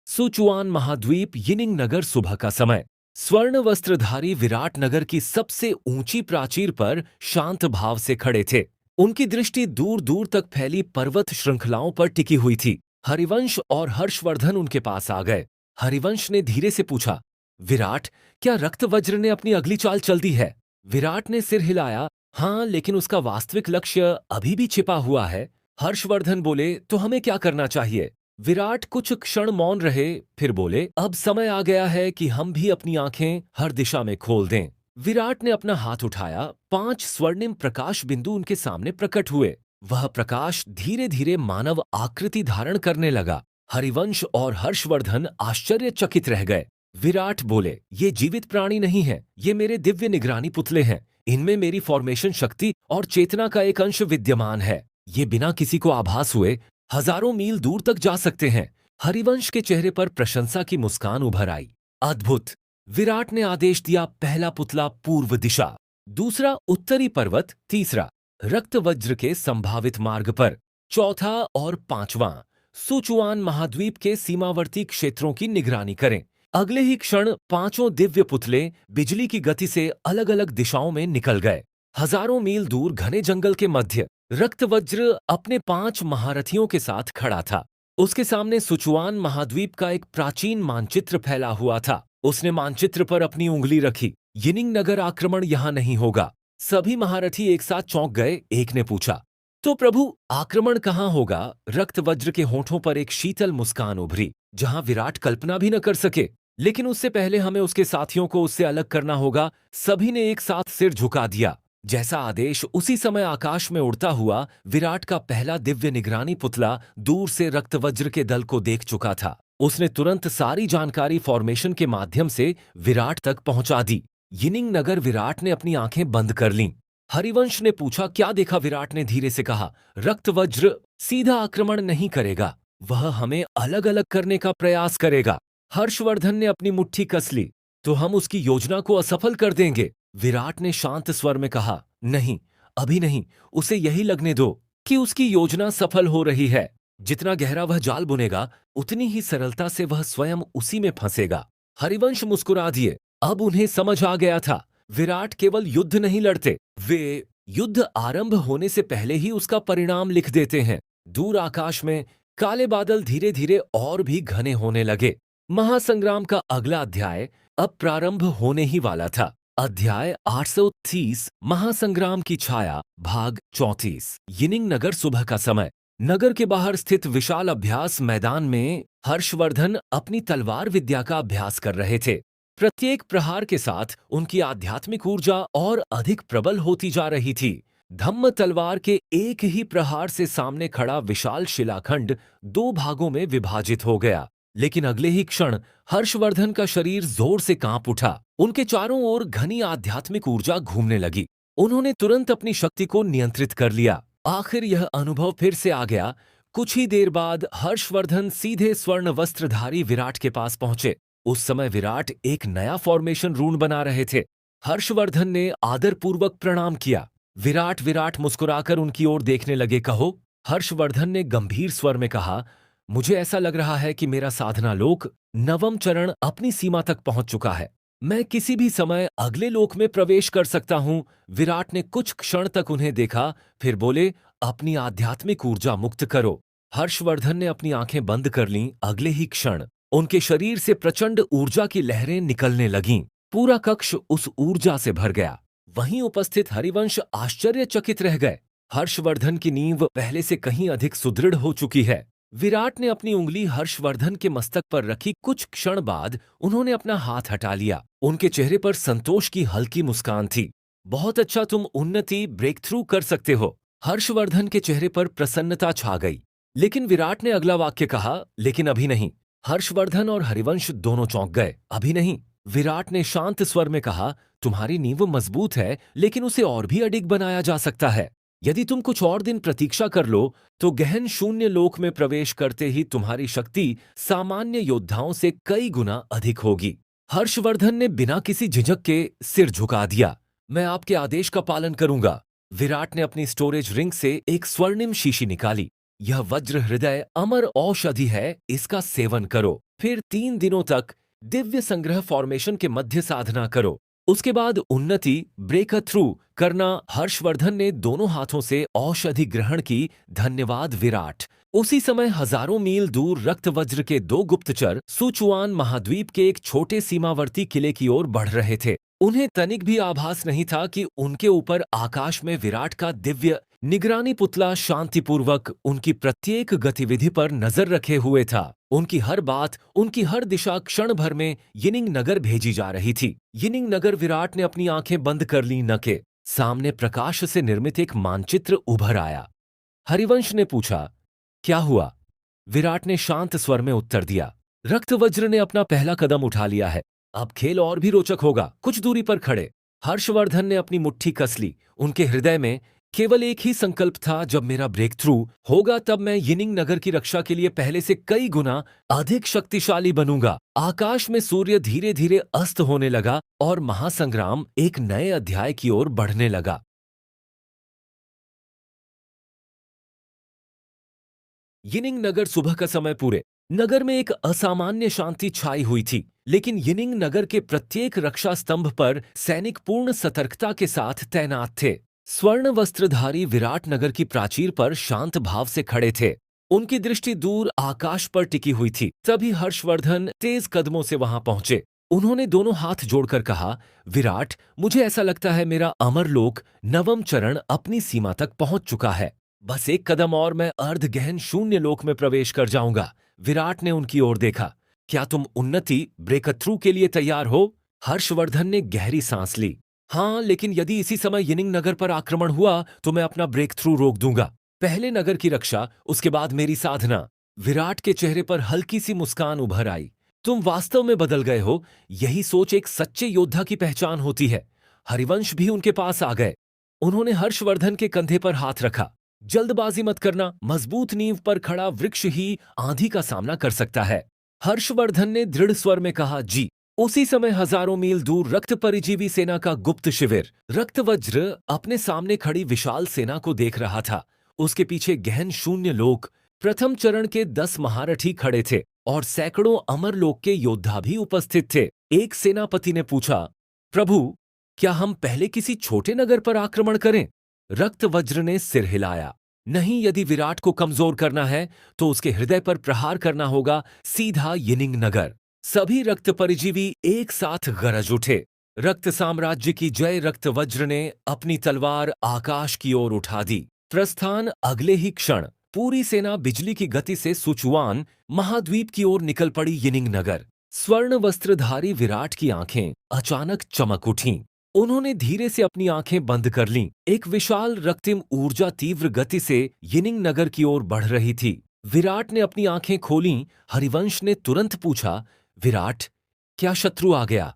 सुचुआन महाद्वीप, यिनिंग नगर, सुबह का समय। स्वर्ण वस्त्रधारी विराट नगर की सबसे ऊंची प्राचीर पर शांत भाव से खड़े थे। उनकी दृष्टि दूर दूर तक फैली पर्वत श्रृंखलाओं पर टिकी हुई थी। हरिवंश और हर्षवर्धन उनके पास आ गए। हरिवंश ने धीरे से पूछा, विराट, क्या रक्तवज्र ने अपनी अगली चाल चल दी है? विराट ने सिर हिलाया, हाँ, लेकिन उसका वास्तविक लक्ष्य अभी भी छिपा हुआ है। हर्षवर्धन बोले, तो हमें क्या करना चाहिए? विराट कुछ क्षण मौन रहे, फिर बोले, अब समय आ गया है कि हम भी अपनी आंखें हर दिशा में खोल दें। विराट ने अपना हाथ उठाया। 5 स्वर्णिम प्रकाश बिंदु उनके सामने प्रकट हुए। वह प्रकाश धीरे धीरे मानव आकृति धारण करने लगा। हरिवंश और हर्षवर्धन आश्चर्यचकित रह गए। विराट बोले, ये जीवित प्राणी नहीं है, ये मेरे दिव्य निगरानी पुतले हैं। इनमें मेरी फॉर्मेशन शक्ति और चेतना का एक अंश विद्यमान है। ये बिना किसी को आभास हुए हजारों मील दूर तक जा सकते हैं। हरिवंश के चेहरे पर प्रशंसा की मुस्कान उभर आई। अद्भुत! विराट ने आदेश दिया, पहला पुतला पूर्व दिशा, दूसरा उत्तरी पर्वत, तीसरा रक्तवज्र के संभावित मार्ग पर, चौथा और पांचवां सुचुआन महाद्वीप के सीमावर्ती क्षेत्रों की निगरानी करें। अगले ही क्षण पांचों दिव्य पुतले बिजली की गति से अलग अलग दिशाओं में निकल गए। हजारों मील दूर घने जंगल के मध्य रक्तवज्र अपने 5 महारथियों के साथ खड़ा था। उसके सामने सुचुआन महाद्वीप का एक प्राचीन मानचित्र फैला हुआ था। उसने मानचित्र पर अपनी उंगली रखी। यिनिंग नगर आक्रमण यहां नहीं होगा। सभी महारथी एक साथ चौंक गए। एक ने पूछा, तो प्रभु, आक्रमण कहां होगा? रक्तवज्र के होठों पर एक शीतल मुस्कान उभरी, जहां विराट कल्पना भी न कर सके। लेकिन उससे पहले हमें उसके साथियों को उससे अलग करना होगा। सभी ने एक साथ सिर झुका दिया। जैसा आदेश, उसी समय आकाश में उड़ता हुआ विराट का पहला दिव्य निगरानी पुतला दूर से रक्तवज्र के दल को देख चुका था। उसने तुरंत सारी जानकारी फॉर्मेशन के माध्यम से विराट तक पहुंचा दी। यिनिंग नगर, विराट ने अपनी आंखें बंद कर लीं। हरिवंश ने पूछा, क्या देखा? विराट ने धीरे से कहा, रक्तवज्र सीधा आक्रमण नहीं करेगा, वह हमें अलग अलग करने का प्रयास करेगा। हर्षवर्धन ने अपनी मुट्ठी कस ली, तो हम उसकी योजना को असफल कर देंगे। विराट ने शांत स्वर में कहा, नहीं, अभी नहीं, उसे यही लगने दो कि उसकी योजना सफल हो रही है। जितना गहरा वह जाल बुनेगा, उतनी ही सरलता से वह स्वयं उसी में फंसेगा। हरिवंश मुस्कुरा दिए। अब उन्हें समझ आ गया था, विराट केवल युद्ध नहीं लड़ते, वे युद्ध आरंभ होने से पहले ही उसका परिणाम लिख देते हैं। दूर आकाश में काले बादल धीरे धीरे और भी घने होने लगे। महासंग्राम का अगला अध्याय अब प्रारंभ होने ही वाला था। अध्याय 830, महासंग्राम की छाया, भाग 34। यिनिंग नगर, सुबह का समय। नगर के बाहर स्थित विशाल अभ्यास मैदान में हर्षवर्धन अपनी तलवार विद्या का अभ्यास कर रहे थे। प्रत्येक प्रहार के साथ उनकी आध्यात्मिक ऊर्जा और अधिक प्रबल होती जा रही थी। धम्म तलवार के एक ही प्रहार से सामने खड़ा विशाल शिलाखंड 2 भागों में विभाजित हो गया। लेकिन अगले ही क्षण हर्षवर्धन का शरीर जोर से कांप उठा। उनके चारों ओर घनी आध्यात्मिक ऊर्जा घूमने लगी। उन्होंने तुरंत अपनी शक्ति को नियंत्रित कर लिया। आखिर यह अनुभव फिर से आ गया। कुछ ही देर बाद हर्षवर्धन सीधे स्वर्ण वस्त्रधारी विराट के पास पहुंचे। उस समय विराट एक नया फॉर्मेशन रूण बना रहे थे। हर्षवर्धन ने आदरपूर्वक प्रणाम किया। विराट मुस्कुराकर उनकी ओर देखने लगे। कहो, हर्षवर्धन ने गंभीर स्वर में कहा, मुझे ऐसा लग रहा है कि मेरा साधना लोक नवम चरण अपनी सीमा तक पहुंच चुका है। मैं किसी भी समय अगले लोक में प्रवेश कर सकता हूं। विराट ने कुछ क्षण तक उन्हें देखा, फिर बोले, अपनी आध्यात्मिक ऊर्जा मुक्त करो। हर्षवर्धन ने अपनी आंखें बंद कर लीं। अगले ही क्षण उनके शरीर से प्रचंड ऊर्जा की लहरें निकलने लगीं। पूरा कक्ष उस ऊर्जा से भर गया। वहीं उपस्थित हरिवंश आश्चर्यचकित रह गए। हर्षवर्धन की नींव पहले से कहीं अधिक सुदृढ़ हो चुकी है। विराट ने अपनी उंगली हर्षवर्धन के मस्तक पर रखी। कुछ क्षण बाद उन्होंने अपना हाथ हटा लिया। उनके चेहरे पर संतोष की हल्की मुस्कान थी। बहुत अच्छा, तुम उन्नति, ब्रेक थ्रू कर सकते हो। हर्षवर्धन के चेहरे पर प्रसन्नता छा गई। लेकिन विराट ने अगला वाक्य कहा, लेकिन अभी नहीं। हर्षवर्धन और हरिवंश दोनों चौंक गए। अभी नहीं? विराट ने शांत स्वर में कहा, तुम्हारी नींव मजबूत है, लेकिन उसे और भी अडिग बनाया जा सकता है। यदि तुम कुछ और दिन प्रतीक्षा कर लो, तो गहन शून्य लोक में प्रवेश करते ही तुम्हारी शक्ति सामान्य योद्धाओं से कई गुना अधिक होगी। हर्षवर्धन ने बिना किसी झिझक के सिर झुका दिया। मैं आपके आदेश का पालन करूंगा। विराट ने अपनी स्टोरेज रिंग से एक स्वर्णिम शीशी निकाली। यह वज्र हृदय अमर औषधि है, इसका सेवन करो। फिर 3 दिनों तक दिव्य संग्रह फॉर्मेशन के मध्य साधना करो। उसके बाद उन्नति ब्रेक थ्रू करना। हर्षवर्धन ने दोनों हाथों से औषधि ग्रहण की। धन्यवाद विराट। उसी समय हजारों मील दूर रक्त वज्र के 2 गुप्तचर सुचुआन महाद्वीप के एक छोटे सीमावर्ती किले की ओर बढ़ रहे थे। उन्हें तनिक भी आभास नहीं था कि उनके ऊपर आकाश में विराट का दिव्य निगरानी पुतला शांतिपूर्वक उनकी प्रत्येक गतिविधि पर नजर रखे हुए था। उनकी हर बात, उनकी हर दिशा क्षण भर में यिनिंग नगर भेजी जा रही थी। यिनिंग नगर। विराट ने अपनी आंखें बंद कर ली। न के सामने प्रकाश से निर्मित एक मानचित्र उभर आया। हरिवंश ने पूछा, क्या हुआ? विराट ने शांत स्वर में उत्तर दिया, रक्तवज्र ने अपना पहला कदम उठा लिया है। अब खेल और भी रोचक होगा। कुछ दूरी पर खड़े हर्षवर्धन ने अपनी मुट्ठी कस ली। उनके हृदय में केवल एक ही संकल्प था, जब मेरा ब्रेक थ्रू होगा तब मैं यिनिंग नगर की रक्षा के लिए पहले से कई गुना अधिक शक्तिशाली बनूंगा। आकाश में सूर्य धीरे धीरे अस्त होने लगा और महासंग्राम एक नए अध्याय की ओर बढ़ने लगा। यिनिंग नगर। सुबह का समय। पूरे नगर में एक असामान्य शांति छाई हुई थी, लेकिन यिनिंग नगर के प्रत्येक रक्षा स्तंभ पर सैनिक पूर्ण सतर्कता के साथ तैनात थे। स्वर्ण वस्त्रधारी विराट नगर की प्राचीर पर शांत भाव से खड़े थे। उनकी दृष्टि दूर आकाश पर टिकी हुई थी। तभी हर्षवर्धन तेज कदमों से वहां पहुंचे। उन्होंने दोनों हाथ जोड़कर कहा, विराट, मुझे ऐसा लगता है मेरा अमरलोक नवम चरण अपनी सीमा तक पहुंच चुका है। बस एक कदम और मैं अर्ध गहन शून्य लोक में प्रवेश कर जाऊंगा। विराट ने उनकी ओर देखा। क्या तुम उन्नति ब्रेक थ्रू के लिए तैयार हो? हर्षवर्धन ने गहरी सांस ली। हाँ, लेकिन यदि इसी समय यिनिंग नगर पर आक्रमण हुआ तो मैं अपना ब्रेक थ्रू रोक दूंगा। पहले नगर की रक्षा, उसके बाद मेरी साधना। विराट के चेहरे पर हल्की सी मुस्कान उभर आई। तुम वास्तव में बदल गए हो। यही सोच एक सच्चे योद्धा की पहचान होती है। हरिवंश भी उनके पास आ गए। उन्होंने हर्षवर्धन के कंधे पर हाथ रखा। जल्दबाजी मत करना। मजबूत नींव पर खड़ा वृक्ष ही आंधी का सामना कर सकता है। हर्षवर्धन ने दृढ़ स्वर में कहा, जी। उसी समय हजारों मील दूर रक्त परिजीवी सेना का गुप्त शिविर। रक्तवज्र अपने सामने खड़ी विशाल सेना को देख रहा था। उसके पीछे गहन शून्य लोक प्रथम चरण के 10 महारथी खड़े थे और सैकड़ों अमरलोक के योद्धा भी उपस्थित थे। एक सेनापति ने पूछा, प्रभु, क्या हम पहले किसी छोटे नगर पर आक्रमण करें? रक्तवज्र ने सिर हिलाया। नहीं, यदि विराट को कमजोर करना है तो उसके हृदय पर प्रहार करना होगा, सीधा यिनिंग नगर। सभी रक्त परिजीवी एक साथ गरज उठे। रक्त साम्राज्य की जय। रक्तवज्र ने अपनी तलवार आकाश की ओर उठा दी। प्रस्थान। अगले ही क्षण पूरी सेना बिजली की गति से सुचुआन महाद्वीप की ओर निकल पड़ी। यिनिंग नगर। स्वर्ण वस्त्रधारी विराट की आंखें अचानक चमक उठीं। उन्होंने धीरे से अपनी आंखें बंद कर लीं। एक विशाल रक्तिम ऊर्जा तीव्र गति से यिनिंग नगर की ओर बढ़ रही थी। विराट ने अपनी आंखें खोलीं। हरिवंश ने तुरंत पूछा, विराट, क्या शत्रु आ गया?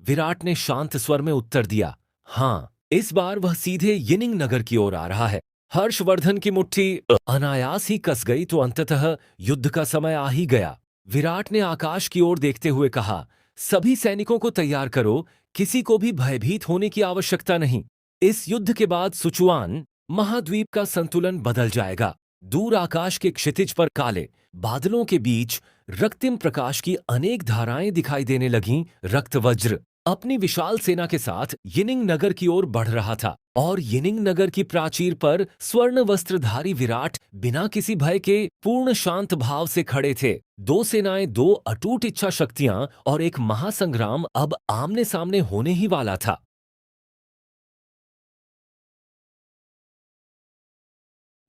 विराट ने शांत स्वर में उत्तर दिया, हाँ, इस बार वह सीधे यिनिंग नगर की ओर आ रहा है। हर्षवर्धन की मुट्ठी अनायास ही कस गई तो अंततः युद्ध का समय आ ही गया। विराट ने आकाश की ओर देखते हुए कहा, सभी सैनिकों को तैयार करो। किसी को भी भयभीत होने की आवश्यकता नहीं। इस युद्ध के बाद सुचुआन महाद्वीप का संतुलन बदल जाएगा। दूर आकाश के क्षितिज पर काले बादलों के बीच रक्तिम प्रकाश की अनेक धाराएं दिखाई देने लगीं। रक्तवज्र अपनी विशाल सेना के साथ यिनिंग नगर की ओर बढ़ रहा था और यिनिंग नगर की प्राचीर पर स्वर्ण वस्त्रधारी विराट बिना किसी भय के पूर्ण शांत भाव से खड़े थे। 2 सेनाएं, 2 अटूट इच्छा शक्तियां और एक महासंग्राम अब आमने सामने होने ही वाला था।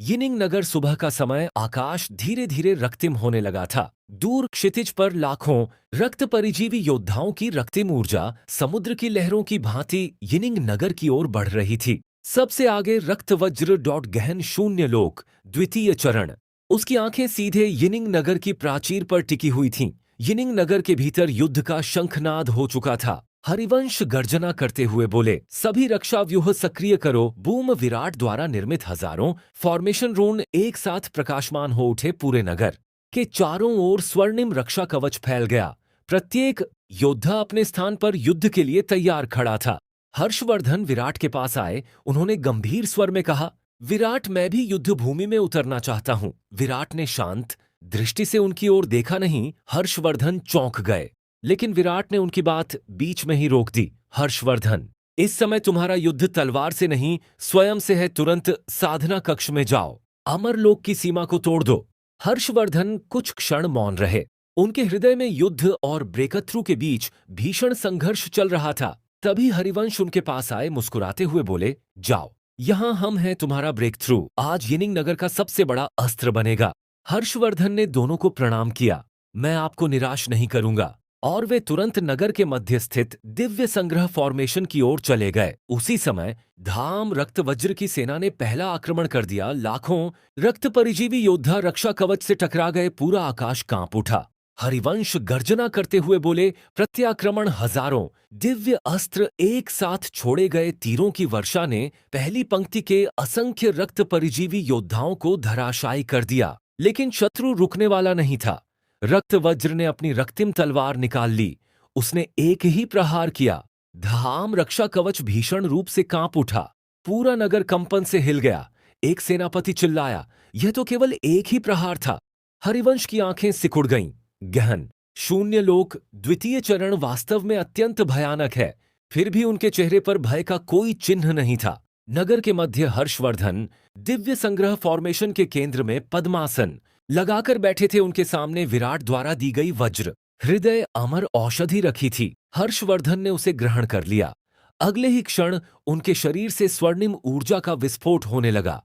यिनिंग नगर। सुबह का समय। आकाश धीरे धीरे रक्तिम होने लगा था। दूर क्षितिज पर लाखों रक्त परिजीवी योद्धाओं की रक्तिम ऊर्जा समुद्र की लहरों की भांति यिनिंग नगर की ओर बढ़ रही थी। सबसे आगे रक्तवज्र गहन शून्य लोक द्वितीय चरण। उसकी आंखें सीधे यिनिंग नगर की प्राचीर पर टिकी हुई थीं। यिनिंग नगर के भीतर युद्ध का शंखनाद हो चुका था। हरिवंश गर्जना करते हुए बोले, सभी रक्षा व्यूह सक्रिय करो। बूम। विराट द्वारा निर्मित हजारों फॉर्मेशन रून एक साथ प्रकाशमान हो उठे। पूरे नगर के चारों ओर स्वर्णिम रक्षा कवच फैल गया। प्रत्येक योद्धा अपने स्थान पर युद्ध के लिए तैयार खड़ा था। हर्षवर्धन विराट के पास आए। उन्होंने गंभीर स्वर में कहा, विराट, मैं भी युद्ध भूमि में उतरना चाहता हूं। विराट ने शांत दृष्टि से उनकी ओर देखा नहीं। हर्षवर्धन चौंक गए, लेकिन विराट ने उनकी बात बीच में ही रोक दी। हर्षवर्धन, इस समय तुम्हारा युद्ध तलवार से नहीं, स्वयं से है। तुरंत साधना कक्ष में जाओ, अमरलोक की सीमा को तोड़ दो। हर्षवर्धन कुछ क्षण मौन रहे। उनके हृदय में युद्ध और ब्रेकथ्रू के बीच भीषण संघर्ष चल रहा था। तभी हरिवंश उनके पास आए। मुस्कुराते हुए बोले, जाओ, यहां हम हैं। तुम्हारा ब्रेक थ्रू आज यिनिंग नगर का सबसे बड़ा अस्त्र बनेगा। हर्षवर्धन ने दोनों को प्रणाम किया। मैं आपको निराश नहीं करूंगा। और वे तुरंत नगर के मध्य स्थित दिव्य संग्रह फॉर्मेशन की ओर चले गए। उसी समय धाम रक्त वज्र की सेना ने पहला आक्रमण कर दिया। लाखों रक्त परिजीवी योद्धा रक्षा कवच से टकरा गए। पूरा आकाश कांप उठा। हरिवंश गर्जना करते हुए बोले, प्रत्याक्रमण। हजारों दिव्य अस्त्र एक साथ छोड़े गए। तीरों की वर्षा ने पहली पंक्ति के असंख्य रक्त परिजीवी योद्धाओं को धराशायी कर दिया। लेकिन शत्रु रुकने वाला नहीं था। रक्त वज्र ने अपनी रक्तिम तलवार निकाल ली। उसने एक ही प्रहार किया। धाम रक्षा कवच भीषण रूप से कांप उठा। पूरा नगर कंपन से हिल गया। एक सेनापति चिल्लाया, यह तो केवल एक ही प्रहार था। हरिवंश की आंखें सिकुड़ गईं। गहन शून्य लोक द्वितीय चरण वास्तव में अत्यंत भयानक है। फिर भी उनके चेहरे पर भय का कोई चिन्ह नहीं था। नगर के मध्य हर्षवर्धन दिव्य संग्रह फॉर्मेशन के केंद्र में पद्मासन लगाकर बैठे थे। उनके सामने विराट द्वारा दी गई वज्र हृदय अमर औषधि रखी थी। हर्षवर्धन ने उसे ग्रहण कर लिया। अगले ही क्षण उनके शरीर से स्वर्णिम ऊर्जा का विस्फोट होने लगा।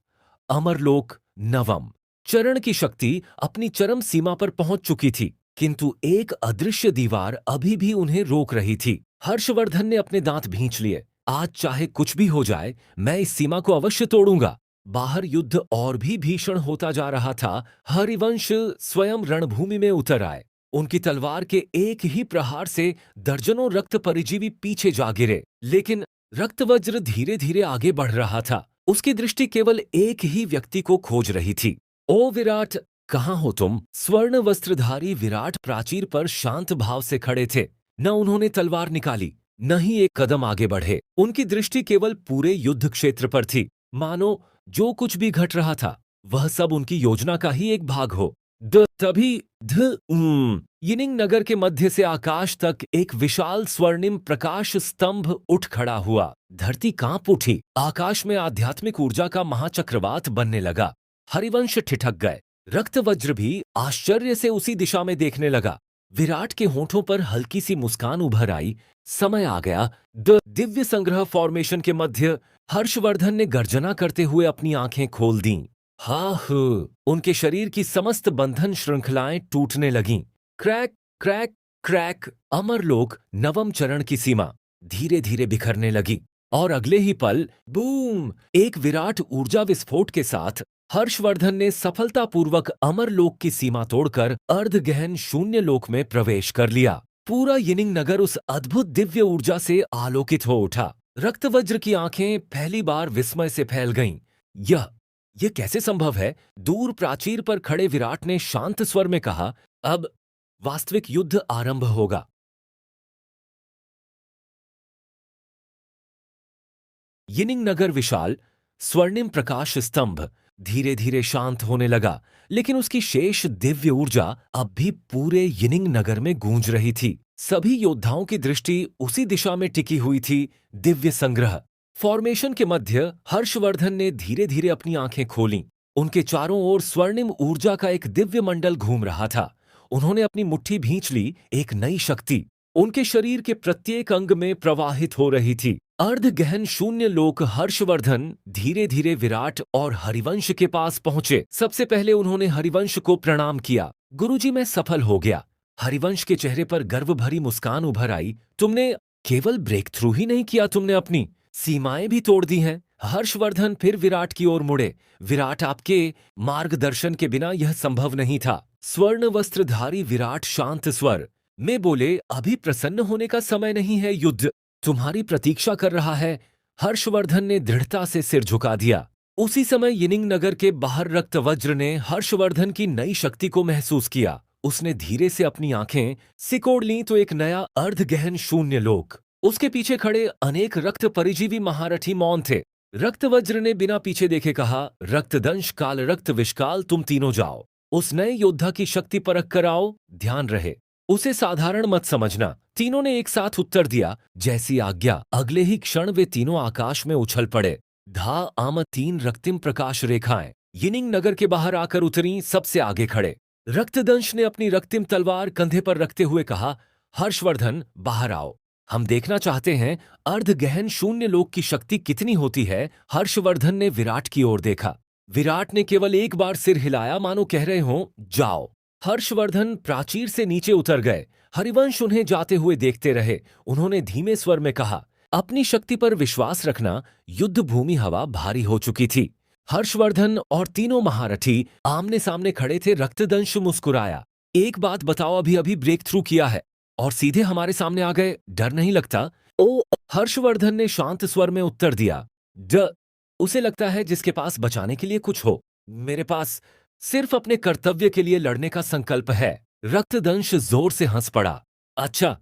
अमरलोक नवम चरण की शक्ति अपनी चरम सीमा पर पहुंच चुकी थी, किंतु एक अदृश्य दीवार अभी भी उन्हें रोक रही थी। हर्षवर्धन ने अपने दांत भींच लिए। आज चाहे कुछ भी हो जाए, मैं इस सीमा को अवश्य तोड़ूंगा। बाहर युद्ध और भी भीषण होता जा रहा था। हरिवंश स्वयं रणभूमि में उतर आए। उनकी तलवार के एक ही प्रहार से दर्जनों रक्त परिजीवी पीछे जा गिरे। लेकिन रक्तवज्र धीरे धीरे आगे बढ़ रहा था। उसकी दृष्टि केवल एक ही व्यक्ति को खोज रही थी। ओ विराट, कहाँ हो तुम? स्वर्ण वस्त्रधारी विराट प्राचीर पर शांत भाव से खड़े थे। न उन्होंने तलवार निकाली, न ही एक कदम आगे बढ़े। उनकी दृष्टि केवल पूरे युद्ध क्षेत्र पर थी, मानो जो कुछ भी घट रहा था वह सब उनकी योजना का ही एक भाग हो। तभी यिनिंग नगर के मध्य से आकाश तक एक विशाल स्वर्णिम प्रकाश स्तंभ उठ खड़ा हुआ। धरती कांप उठी। आकाश में आध्यात्मिक ऊर्जा का महाचक्रवात बनने लगा। हरिवंश ठिठक गए। रक्तवज्र भी आश्चर्य से उसी दिशा में देखने लगा। विराट के होठों पर हल्की सी मुस्कान उभर आई। समय आ गया। दिव्य संग्रह फॉर्मेशन के मध्य हर्षवर्धन ने गर्जना करते हुए अपनी आंखें खोल दीं। उनके शरीर की समस्त बंधन श्रृंखलाएं टूटने लगीं। Crack crack crack. अमरलोक नवम चरण की सीमा धीरे धीरे बिखरने लगी। और अगले ही पल बूम, एक विराट ऊर्जा विस्फोट के साथ हर्षवर्धन ने सफलतापूर्वक अमरलोक की सीमा तोड़कर अर्धगहन शून्य लोक में प्रवेश कर लिया। पूरा यिनिंग नगर उस अद्भुत दिव्य ऊर्जा से आलोकित हो उठा। रक्तवज्र की आंखें पहली बार विस्मय से फैल गईं। यह कैसे संभव है? दूर प्राचीर पर खड़े विराट ने शांत स्वर में कहा, अब वास्तविक युद्ध आरंभ होगा। यिनिंग नगर विशाल स्वर्णिम प्रकाश स्तंभ धीरे धीरे शांत होने लगा, लेकिन उसकी शेष दिव्य ऊर्जा अब भी पूरे यिनिंग नगर में गूंज रही थी। सभी योद्धाओं की दृष्टि उसी दिशा में टिकी हुई थी। दिव्य संग्रह फॉर्मेशन के मध्य हर्षवर्धन ने धीरे धीरे अपनी आंखें खोलीं। उनके चारों ओर स्वर्णिम ऊर्जा का एक दिव्य मंडल घूम रहा था। उन्होंने अपनी मुट्ठी भींच ली। एक नई शक्ति उनके शरीर के प्रत्येक अंग में प्रवाहित हो रही थी। अर्ध गहन शून्य लोक भर्षवर्धन धीरे धीरे विराट और हरिवंश के पास पहुंचे। सबसे पहले उन्होंने हरिवंश को प्रणाम किया। गुरुजी, मैं सफल हो गया। हरिवंश के चेहरे पर गर्व भरी मुस्कान उभर आई। तुमने केवल ब्रेक थ्रू ही नहीं किया, तुमने अपनी सीमाएं भी तोड़ दी हैं। हर्षवर्धन फिर विराट की ओर मुड़े। विराट, आपके मार्गदर्शन के बिना यह संभव नहीं था। स्वर्ण वस्त्रधारी विराट शांत स्वर में बोले, अभी प्रसन्न होने का समय नहीं है, युद्ध तुम्हारी प्रतीक्षा कर रहा है। हर्षवर्धन ने दृढ़ता से सिर झुका दिया। उसी समय यिनिंग नगर के बाहर रक्तवज्र ने हर्षवर्धन की नई शक्ति को महसूस किया। उसने धीरे से अपनी आंखें सिकोड़ लीं तो एक नया अर्धगहन शून्य लोक, उसके पीछे खड़े अनेक रक्त परिजीवी महारथी मौन थे। रक्तवज्र ने बिना पीछे देखे कहा, रक्तदंश, काल रक्त, विषकाल, तुम तीनों जाओ। उस नए योद्धा की शक्ति परख कर आओ, ध्यान रहे उसे साधारण मत समझना। तीनों ने एक साथ उत्तर दिया, जैसी आज्ञा। अगले ही क्षण वे तीनों आकाश में उछल पड़े। धा आम 3 रक्तिम प्रकाश रेखाएं यिनिंग नगर के बाहर आकर उतरी, सबसे आगे खड़े। रक्तदंश ने अपनी रक्तिम तलवार कंधे पर रखते हुए कहा, हर्षवर्धन बाहर आओ, हम देखना चाहते हैं अर्धगहन शून्य लोक की शक्ति कितनी होती है। हर्षवर्धन ने विराट की ओर देखा। विराट ने केवल एक बार सिर हिलाया, मानो कह रहे हों, जाओ। हर्षवर्धन प्राचीर से नीचे उतर गए। हरिवंश उन्हें जाते हुए देखते रहे। उन्होंने धीमे स्वर में कहा, अपनी शक्ति पर विश्वास रखना। युद्ध भूमि हवा भारी हो चुकी थी। हर्षवर्धन और तीनों महारथी आमने सामने खड़े थे। रक्तदंश मुस्कुराया, एक बात बताओ, अभी अभी ब्रेक थ्रू किया है और सीधे हमारे सामने आ गए, डर नहीं लगता? ओ, हर्षवर्धन ने शांत स्वर में उत्तर दिया, उसे लगता है जिसके पास बचाने के लिए कुछ हो। मेरे पास सिर्फ अपने कर्तव्य के लिए लड़ने का संकल्प है। रक्तदंश जोर से हंस पड़ा। अच्छा,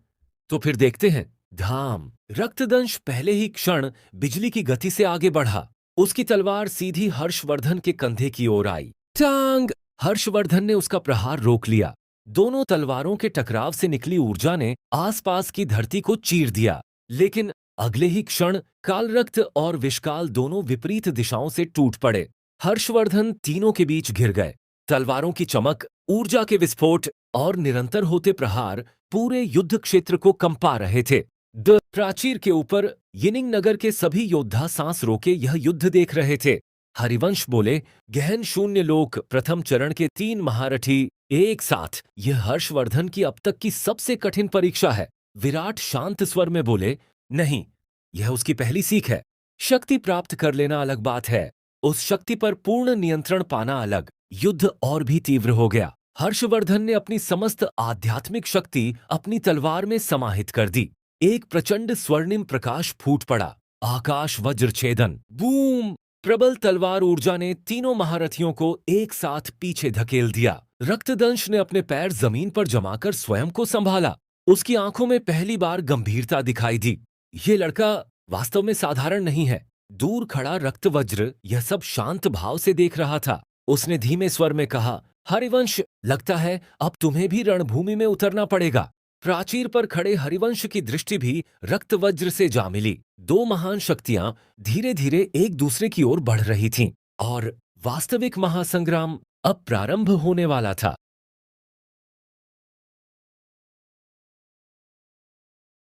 तो फिर देखते हैं। धाम। रक्तदंश पहले ही क्षण बिजली की गति से आगे बढ़ा। उसकी तलवार सीधी हर्षवर्धन के कंधे की ओर आई। टांग! हर्षवर्धन ने उसका प्रहार रोक लिया। दोनों तलवारों के टकराव से निकली ऊर्जा ने आसपास की धरती को चीर दिया, लेकिन अगले ही क्षण कालरक्त और विषकाल दोनों विपरीत दिशाओं से टूट पड़े। हर्षवर्धन तीनों के बीच घिर गए। तलवारों की चमक, ऊर्जा के विस्फोट और निरंतर होते प्रहार पूरे युद्ध क्षेत्र को कंपा रहे थे। प्राचीर के ऊपर यिनिंग नगर के सभी योद्धा सांस रोके यह युद्ध देख रहे थे। हरिवंश बोले, गहन शून्य लोक, प्रथम चरण के 3 महारथी एक साथ। यह हर्षवर्धन की अब तक की सबसे कठिन परीक्षा है। विराट शांत स्वर में बोले, नहीं, यह उसकी पहली सीख है। शक्ति प्राप्त कर लेना अलग बात है, उस शक्ति पर पूर्ण नियंत्रण पाना अलग। युद्ध और भी तीव्र हो गया। हर्षवर्धन ने अपनी समस्त आध्यात्मिक शक्ति अपनी तलवार में समाहित कर दी। एक प्रचंड स्वर्णिम प्रकाश फूट पड़ा। आकाश वज्र छेदन, बूम! प्रबल तलवार ऊर्जा ने तीनों महारथियों को एक साथ पीछे धकेल दिया। रक्तदंश ने अपने पैर जमीन पर जमाकर स्वयं को संभाला। उसकी आंखों में पहली बार गंभीरता दिखाई दी। ये लड़का वास्तव में साधारण नहीं है। दूर खड़ा रक्तवज्र यह सब शांत भाव से देख रहा था। उसने धीमे स्वर में कहा, हरिवंश, लगता है अब तुम्हें भी रणभूमि में उतरना पड़ेगा। प्राचीर पर खड़े हरिवंश की दृष्टि भी रक्तवज्र से जा मिली। 2 महान शक्तियां धीरे धीरे एक दूसरे की ओर बढ़ रही थीं और वास्तविक महासंग्राम अब प्रारंभ होने वाला था।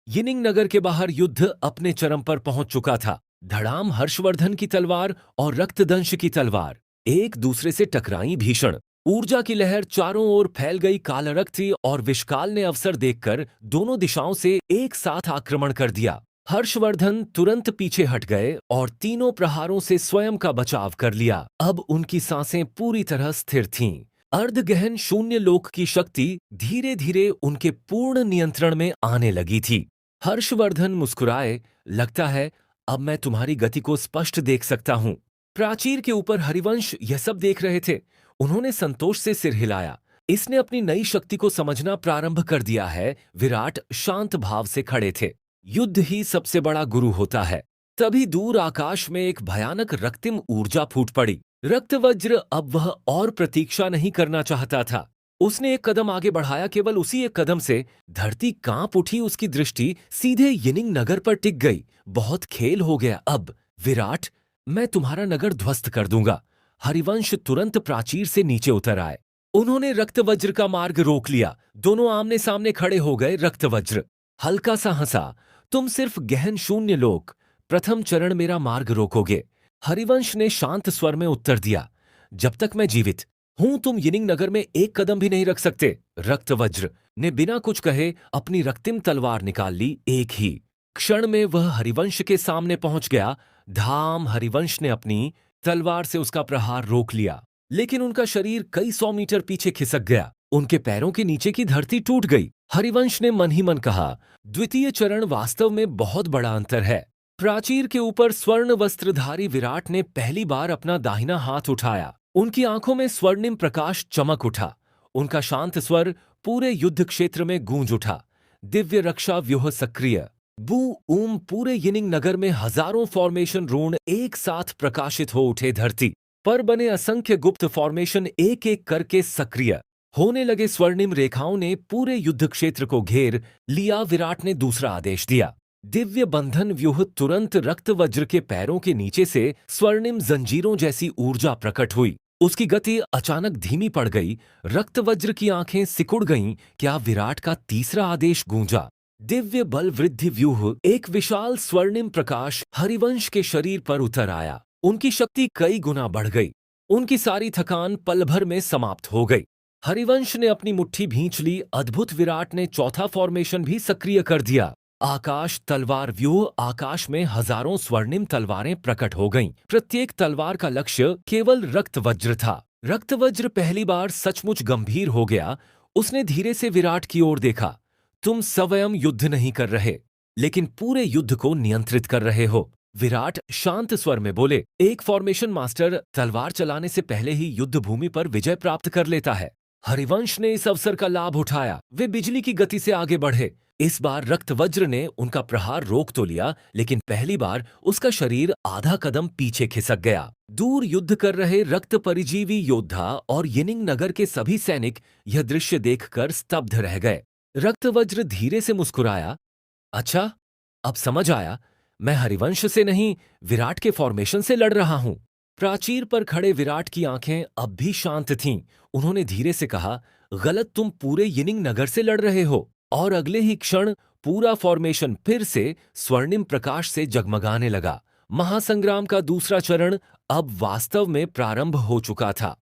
यिनिंग नगर के बाहर युद्ध अपने चरम पर पहुंच चुका था। धड़ाम हर्षवर्धन की तलवार और रक्तदंश की तलवार एक दूसरे से टकराई। भीषण ऊर्जा की लहर चारों ओर फैल गई। कालरक्त और विषकाल ने अवसर देखकर दोनों दिशाओं से एक साथ आक्रमण कर दिया। हर्षवर्धन तुरंत पीछे हट गए और तीनों प्रहारों से स्वयं का बचाव कर लिया। अब उनकी सांसें पूरी तरह स्थिर थीं। अर्धगहन शून्य लोक की शक्ति धीरे धीरे उनके पूर्ण नियंत्रण में आने लगी थी। हर्षवर्धन मुस्कुराए, लगता है अब मैं तुम्हारी गति को स्पष्ट देख सकता हूं। प्राचीर के ऊपर हरिवंश यह सब देख रहे थे। उन्होंने संतोष से सिर हिलाया। इसने अपनी नई शक्ति को समझना प्रारंभ कर दिया है। विराट शांत भाव से खड़े थे। युद्ध ही सबसे बड़ा गुरु होता है। तभी दूर आकाश में एक भयानक रक्तिम ऊर्जा फूट पड़ी। रक्तवज्र अब वह और प्रतीक्षा नहीं करना चाहता था। उसने एक कदम आगे बढ़ाया। केवल उसी एक कदम से धरती कांप उठी। उसकी दृष्टि सीधे यिनिंग नगर पर टिक गई। बहुत खेल हो गया अब। विराट, मैं तुम्हारा नगर ध्वस्त कर दूंगा। हरिवंश तुरंत प्राचीर से नीचे उतर आए। उन्होंने रक्तवज्र का मार्ग रोक लिया। दोनों आमने सामने खड़े हो गए। रक्तवज्र हल्का सा हंसा, तुम सिर्फ गहन शून्य लोक, प्रथम चरण मेरा मार्ग रोकोगे। हरिवंश ने शांत स्वर में उत्तर दिया, जब तक मैं जीवित हूं तुम यिनिंग नगर में एक कदम भी नहीं रख सकते। रक्तवज्र ने बिना कुछ कहे अपनी रक्तिम तलवार निकाल ली। एक ही क्षण में वह हरिवंश के सामने पहुंच गया। धाम! हरिवंश ने अपनी तलवार से उसका प्रहार रोक लिया, लेकिन उनका शरीर कई 100 मीटर पीछे खिसक गया। उनके पैरों के नीचे की धरती टूट गई। हरिवंश ने मन ही मन कहा, द्वितीय चरण वास्तव में बहुत बड़ा अंतर है। प्राचीर के ऊपर स्वर्ण वस्त्रधारी विराट ने पहली बार अपना दाहिना हाथ उठाया। उनकी आंखों में स्वर्णिम प्रकाश चमक उठा। उनका शांत स्वर पूरे युद्ध क्षेत्र में गूंज उठा। दिव्य रक्षा व्यूह सक्रिय। बू ऊम पूरे यिनिंग नगर में हजारों फॉर्मेशन रून एक साथ प्रकाशित हो उठे। धरती पर बने असंख्य गुप्त फॉर्मेशन एक एक करके सक्रिय होने लगे। स्वर्णिम रेखाओं ने पूरे युद्ध क्षेत्र को घेर लिया। विराट ने दूसरा आदेश दिया। दिव्य बंधन व्यूह तुरंत रक्त वज्र के पैरों के नीचे से स्वर्णिम जंजीरों जैसी ऊर्जा प्रकट हुई। उसकी गति अचानक धीमी पड़ गई। रक्त वज्र की आंखें सिकुड़ गईं। क्या विराट का तीसरा आदेश गूंजा? दिव्य बल वृद्धि व्यूह। एक विशाल स्वर्णिम प्रकाश हरिवंश के शरीर पर उतर आया। उनकी शक्ति कई गुना बढ़ गई। उनकी सारी थकान पल भर में समाप्त हो गई। हरिवंश ने अपनी मुट्ठी भींच ली। अद्भुत। विराट ने चौथा फॉर्मेशन भी सक्रिय कर दिया। आकाश तलवार व्यूह। आकाश में हजारों स्वर्णिम तलवारें प्रकट हो गईं। प्रत्येक तलवार का लक्ष्य केवल रक्त वज्र था। रक्त वज्र पहली बार सचमुच गंभीर हो गया। उसने धीरे से विराट की ओर देखा। तुम स्वयं युद्ध नहीं कर रहे, लेकिन पूरे युद्ध को नियंत्रित कर रहे हो। विराट शांत स्वर में बोले, एक फॉर्मेशन मास्टर तलवार चलाने से पहले ही युद्ध भूमि पर विजय प्राप्त कर लेता है। हरिवंश ने इस अवसर का लाभ उठाया। वे बिजली की गति से आगे बढ़े। इस बार रक्त वज्र ने उनका प्रहार रोक तो लिया, लेकिन पहली बार उसका शरीर आधा कदम पीछे खिसक गया। दूर युद्ध कर रहे रक्त परिजीवी योद्धा और यिनिंग नगर के सभी सैनिक यह दृश्य देखकर स्तब्ध रह गए। रक्त वज्र धीरे से मुस्कुराया। अच्छा, अब समझ आया। मैं हरिवंश से नहीं, विराट के फॉर्मेशन से लड़ रहा हूं। प्राचीर पर खड़े विराट की आंखें अब भी शांत थीं। उन्होंने धीरे से कहा, गलत, तुम पूरे यिनिंग नगर से लड़ रहे हो। और अगले ही क्षण पूरा फॉर्मेशन फिर से स्वर्णिम प्रकाश से जगमगाने लगा। महासंग्राम का दूसरा चरण अब वास्तव में प्रारंभ हो चुका था।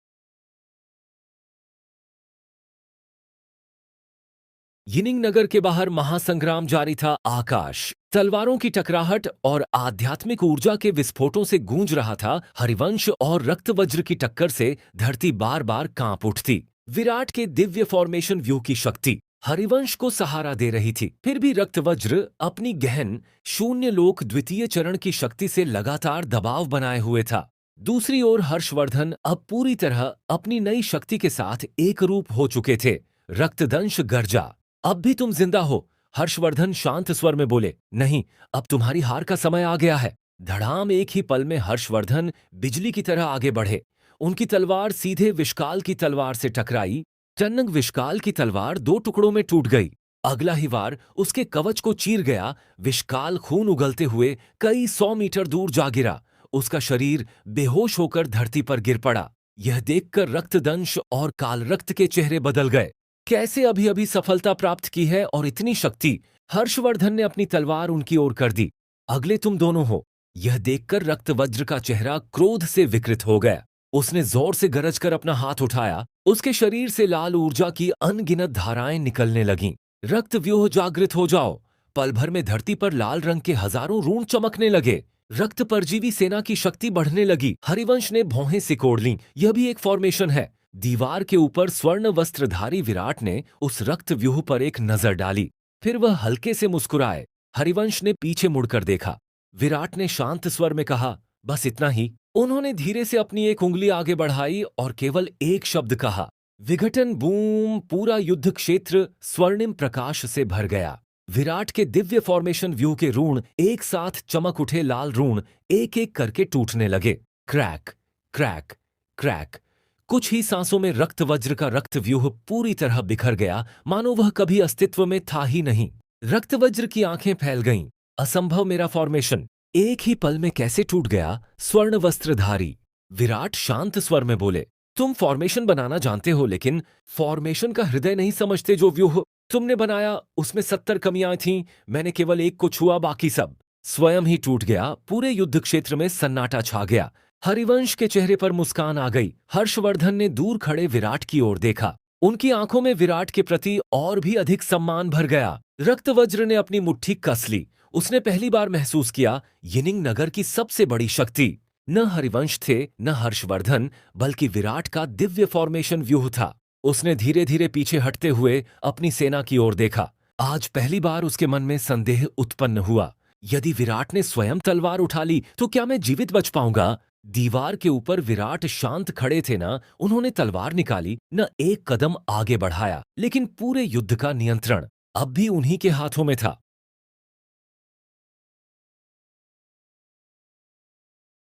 यिनिंग नगर के बाहर महासंग्राम जारी था। आकाश तलवारों की टकराहट और आध्यात्मिक ऊर्जा के विस्फोटों से गूंज रहा था। हरिवंश और रक्तवज्र की टक्कर से धरती बार बार कांप उठती। विराट के दिव्य फॉर्मेशन व्यू की शक्ति हरिवंश को सहारा दे रही थी। फिर भी रक्तवज्र अपनी गहन शून्य लोक द्वितीय चरण की शक्ति से लगातार दबाव बनाए हुए था। दूसरी ओर हर्षवर्धन अब पूरी तरह अपनी नई शक्ति के साथ एक रूप हो चुके थे। रक्तदंश गर्जा, अब भी तुम जिंदा हो। हर्षवर्धन शांत स्वर में बोले, नहीं, अब तुम्हारी हार का समय आ गया है। धड़ाम, एक ही पल में हर्षवर्धन बिजली की तरह आगे बढ़े। उनकी तलवार सीधे विशाल की तलवार से टकराई। टनक विशाल की तलवार दो टुकड़ों में टूट गई। अगला ही वार उसके कवच को चीर गया। विशाल खून उगलते हुए कई 100 मीटर दूर जा गिरा। उसका शरीर बेहोश होकर धरती पर गिर पड़ा। यह देखकर रक्तदंश और काल रक्त के चेहरे बदल गए। कैसे अभी अभी सफलता प्राप्त की है और इतनी शक्ति? हर्षवर्धन ने अपनी तलवार उनकी ओर कर दी। अगले तुम दोनों हो। यह देखकर रक्तवज्र का चेहरा क्रोध से विकृत हो गया। उसने जोर से गरज कर अपना हाथ उठाया। उसके शरीर से लाल ऊर्जा की अनगिनत धाराएं निकलने लगीं। रक्त व्यूह जागृत हो जाओ। पल भर में धरती पर लाल रंग के हजारों रून चमकने लगे। रक्त परजीवी सेना की शक्ति बढ़ने लगी। हरिवंश ने भौहें सिकोड़ लीं। यह भी एक फॉर्मेशन है। दीवार के ऊपर स्वर्ण वस्त्रधारी विराट ने उस रक्त व्यूह पर एक नजर डाली। फिर वह हल्के से मुस्कुराए। हरिवंश ने पीछे मुड़कर देखा। विराट ने शांत स्वर में कहा, बस इतना ही। उन्होंने धीरे से अपनी एक उंगली आगे बढ़ाई और केवल एक शब्द कहा, विघटन। बूम! पूरा युद्ध क्षेत्र स्वर्णिम प्रकाश से भर गया। विराट के दिव्य फॉर्मेशन व्यू के रून एक साथ चमक उठे। लाल रून एक एक करके टूटने लगे। Crack, crack, crack. कुछ ही सांसों में रक्तवज्र का रक्त व्यूह पूरी तरह बिखर गया, मानो वह कभी अस्तित्व में था ही नहीं। रक्तवज्र की आंखें फैल गईं। असंभव, मेरा फॉर्मेशन एक ही पल में कैसे टूट गया? स्वर्ण वस्त्रधारी विराट शांत स्वर में बोले, तुम फॉर्मेशन बनाना जानते हो, लेकिन फॉर्मेशन का हृदय नहीं समझते। जो व्यूह तुमने बनाया उसमें 70 कमियां थीं। मैंने केवल एक को छुआ, बाकी सब स्वयं ही टूट गया। पूरे युद्ध क्षेत्र में सन्नाटा छा गया। हरिवंश के चेहरे पर मुस्कान आ गई। हर्षवर्धन ने दूर खड़े विराट की ओर देखा। उनकी आंखों में विराट के प्रति और भी अधिक सम्मान भर गया। रक्तवज्र ने अपनी मुट्ठी कस ली। उसने पहली बार महसूस किया, यिनिंग नगर की सबसे बड़ी शक्ति न हरिवंश थे, न हर्षवर्धन, बल्कि विराट का दिव्य फॉर्मेशन व्यूह था। उसने धीरे धीरे पीछे हटते हुए अपनी सेना की ओर देखा। आज पहली बार उसके मन में संदेह उत्पन्न हुआ। यदि विराट ने स्वयं तलवार उठा ली तो क्या मैं जीवित बच पाऊंगा? दीवार के ऊपर विराट शांत खड़े थे ना, उन्होंने तलवार निकाली न एक कदम आगे बढ़ाया, लेकिन पूरे युद्ध का नियंत्रण अब भी उन्हीं के हाथों में था।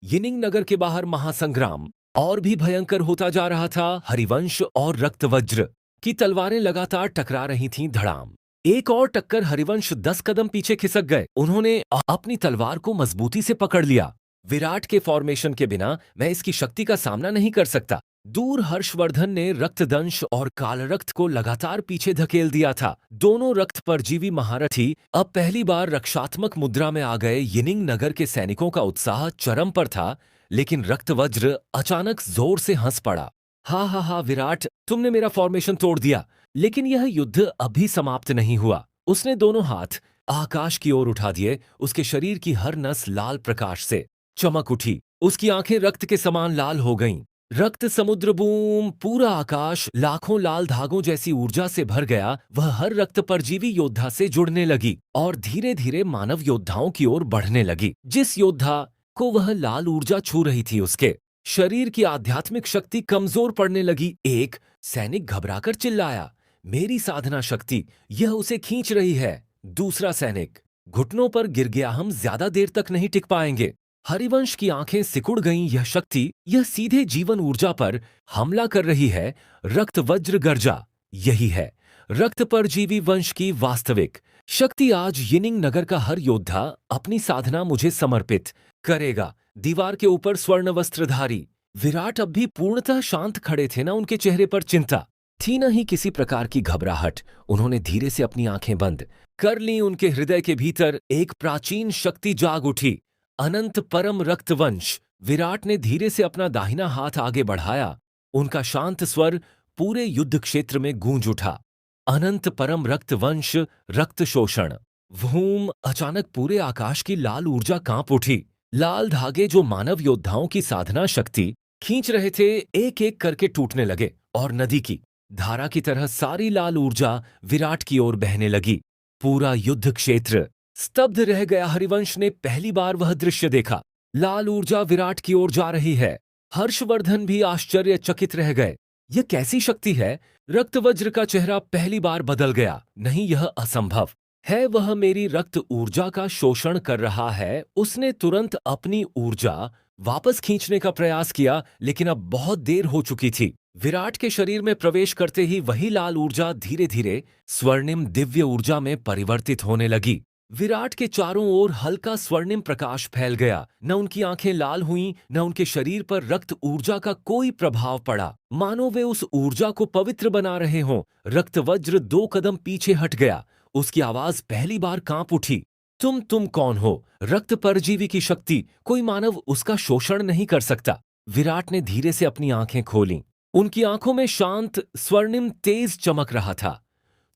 यिनिंग नगर के बाहर महासंग्राम और भी भयंकर होता जा रहा था। हरिवंश और रक्तवज्र की तलवारें लगातार टकरा रही थीं। धड़ाम! एक और टक्कर, हरिवंश 10 कदम पीछे खिसक गए। उन्होंने अपनी तलवार को मजबूती से पकड़ लिया। विराट के फॉर्मेशन के बिना मैं इसकी शक्ति का सामना नहीं कर सकता। दूर हर्षवर्धन ने रक्तदंश और कालरक्त को लगातार पीछे धकेल दिया था। दोनों रक्त परजीवी महारथी अब पहली बार रक्षात्मक मुद्रा में आ गए। यिनिंग नगर के सैनिकों का उत्साह चरम पर था, लेकिन रक्तवज्र अचानक जोर से हंस पड़ा। हा विराट, तुमने मेरा फॉर्मेशन तोड़ दिया, लेकिन यह युद्ध अभी समाप्त नहीं हुआ। उसने दोनों हाथ आकाश की ओर उठा दिए। उसके शरीर की हर नस लाल प्रकाश से चमक उठी। उसकी आंखें रक्त के समान लाल हो गईं। रक्त समुद्र बूम! पूरा आकाश लाखों लाल धागों जैसी ऊर्जा से भर गया। वह हर रक्त परजीवी योद्धा से जुड़ने लगी और धीरे धीरे मानव योद्धाओं की ओर बढ़ने लगी। जिस योद्धा को वह लाल ऊर्जा छू रही थी, उसके शरीर की आध्यात्मिक शक्ति कमजोर पड़ने लगी। एक सैनिक घबराकर चिल्लाया, मेरी साधना शक्ति, यह उसे खींच रही है। दूसरा सैनिक घुटनों पर गिर गया, हम ज्यादा देर तक नहीं टिक पाएंगे। हरिवंश की आंखें सिकुड़ गईं। यह शक्ति, यह सीधे जीवन ऊर्जा पर हमला कर रही है। रक्तवज्र गर्जा, यही है रक्त परजीवी वंश की वास्तविक शक्ति। आज यिनिंग नगर का हर योद्धा अपनी साधना मुझे समर्पित करेगा। दीवार के ऊपर स्वर्ण वस्त्रधारी विराट अब भी पूर्णतः शांत खड़े थे। ना उनके चेहरे पर चिंता थी, न ही किसी प्रकार की घबराहट। उन्होंने धीरे से अपनी आंखें बंद कर लीं। उनके हृदय के भीतर एक प्राचीन शक्ति जाग उठी। अनंत परम रक्तवंश! विराट ने धीरे से अपना दाहिना हाथ आगे बढ़ाया। उनका शांत स्वर पूरे युद्ध क्षेत्र में गूंज उठा। अनंत परम रक्तवंश, रक्त शोषण! वूम! अचानक पूरे आकाश की लाल ऊर्जा कांप उठी। लाल धागे जो मानव योद्धाओं की साधना शक्ति खींच रहे थे, एक एक करके टूटने लगे और नदी की धारा की तरह सारी लाल ऊर्जा विराट की ओर बहने लगी। पूरा युद्ध क्षेत्र स्तब्ध रह गया। हरिवंश ने पहली बार वह दृश्य देखा। लाल ऊर्जा विराट की ओर जा रही है। हर्षवर्धन भी आश्चर्यचकित रह गए। यह कैसी शक्ति है? रक्तवज्र का चेहरा पहली बार बदल गया। नहीं, यह असंभव है। वह मेरी रक्त ऊर्जा का शोषण कर रहा है। उसने तुरंत अपनी ऊर्जा वापस खींचने का प्रयास किया, लेकिन अब बहुत देर हो चुकी थी। विराट के शरीर में प्रवेश करते ही वही लाल ऊर्जा धीरे धीरे स्वर्णिम दिव्य ऊर्जा में परिवर्तित होने लगी। विराट के चारों ओर हल्का स्वर्णिम प्रकाश फैल गया। न उनकी आंखें लाल हुईं, न उनके शरीर पर रक्त ऊर्जा का कोई प्रभाव पड़ा, मानो वे उस ऊर्जा को पवित्र बना रहे हों। रक्तवज्र 2 कदम पीछे हट गया। उसकी आवाज पहली बार कांप उठी। तुम कौन हो? रक्त परजीवी की शक्ति, कोई मानव उसका शोषण नहीं कर सकता। विराट ने धीरे से अपनी आंखें खोलीं। उनकी आंखों में शांत स्वर्णिम तेज चमक रहा था।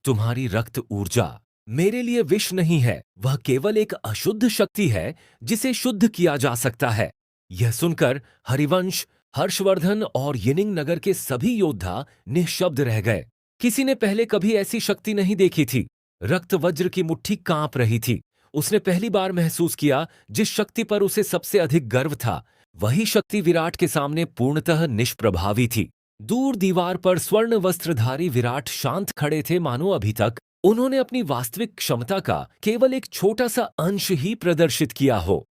तुम्हारी रक्त ऊर्जा मेरे लिए विष नहीं है, वह केवल एक अशुद्ध शक्ति है जिसे शुद्ध किया जा सकता है। यह सुनकर हरिवंश, हर्षवर्धन और यिनिंग नगर के सभी योद्धा निःशब्द रह गए। किसी ने पहले कभी ऐसी शक्ति नहीं देखी थी। रक्तवज्र की मुट्ठी कांप रही थी। उसने पहली बार महसूस किया जिस शक्ति पर उसे सबसे अधिक गर्व था, वही शक्ति विराट के सामने पूर्णतः निष्प्रभावी थी। दूर दीवार पर स्वर्ण वस्त्रधारी विराट शांत खड़े थे, मानो अभी तक उन्होंने अपनी वास्तविक क्षमता का केवल एक छोटा सा अंश ही प्रदर्शित किया हो।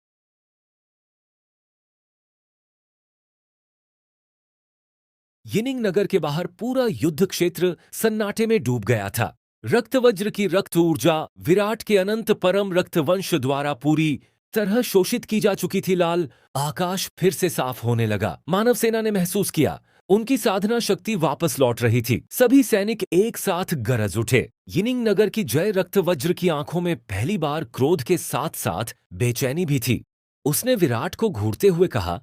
यिनिंग नगर के बाहर पूरा युद्ध क्षेत्र सन्नाटे में डूब गया था। रक्तवज्र की रक्त ऊर्जा विराट के अनंत परम रक्तवंश द्वारा पूरी तरह शोषित की जा चुकी थी। लाल आकाश फिर से साफ होने लगा। मानव सेना ने महसूस किया उनकी साधना शक्ति वापस लौट रही थी। सभी सैनिक एक साथ गरज उठे। यिनिंग नगर की जय रक्तवज्र की आंखों में पहली बार क्रोध के साथ साथ बेचैनी भी थी। उसने विराट को घूरते हुए कहा,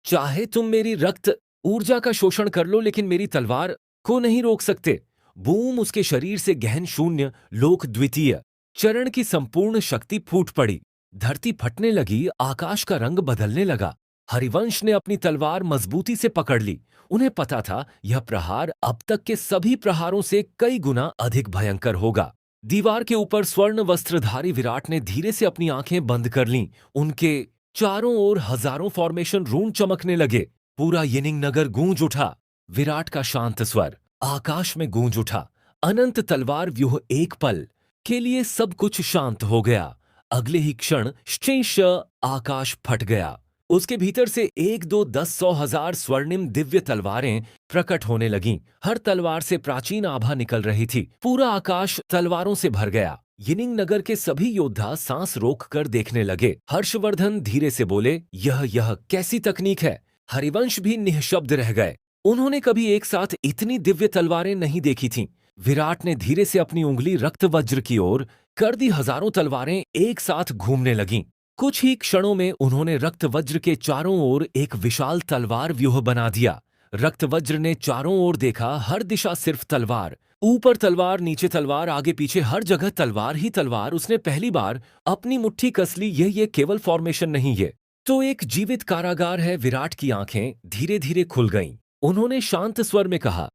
चाहे तुम मेरी रक्त ऊर्जा का शोषण कर लो, लेकिन मेरी तलवार को नहीं रोक सकते। बूम! उसके शरीर से गहन शून्य लोक द्वितीय चरण की संपूर्ण शक्ति फूट पड़ी। धरती फटने लगी, आकाश का रंग बदलने लगा। हरिवंश ने अपनी तलवार मजबूती से पकड़ ली। उन्हें पता था यह प्रहार अब तक के सभी प्रहारों से कई गुना अधिक भयंकर होगा। दीवार के ऊपर स्वर्ण वस्त्रधारी विराट ने धीरे से अपनी आंखें बंद कर लीं। उनके चारों ओर हजारों फॉर्मेशन रून चमकने लगे। पूरा यिनिंग नगर गूंज उठा। विराट का शांत स्वर आकाश में गूंज उठा। अनंत तलवार व्यूह एक पल के लिए सब कुछ शांत हो गया। अगले ही क्षण शेष आकाश फट गया। उसके भीतर से 1, 2, 10, 100,000 स्वर्णिम दिव्य तलवारें प्रकट होने लगीं। हर तलवार से प्राचीन आभा निकल रही थी। पूरा आकाश तलवारों से भर गया। यिनिंग नगर के सभी योद्धा सांस रोककर देखने लगे। हर्षवर्धन धीरे से बोले, यह कैसी तकनीक है? हरिवंश भी निःशब्द रह गए। उन्होंने कभी एक साथ इतनी दिव्य तलवारें नहीं देखी थीं। विराट ने धीरे से अपनी उंगली रक्त वज्र की ओर कर दी। हजारों तलवारें एक साथ घूमने लगीं। कुछ ही क्षणों में उन्होंने रक्त वज्र के चारों ओर एक विशाल तलवार व्यूह बना दिया। रक्त वज्र ने चारों ओर देखा। हर दिशा सिर्फ तलवार, ऊपर तलवार, नीचे तलवार, आगे पीछे हर जगह तलवार ही तलवार। उसने पहली बार अपनी मुट्ठी कस ली। ये केवल फॉर्मेशन नहीं, ये तो एक जीवित कारागार है। विराट की आंखें धीरे धीरे खुल गईं। उन्होंने शांत स्वर में कहा,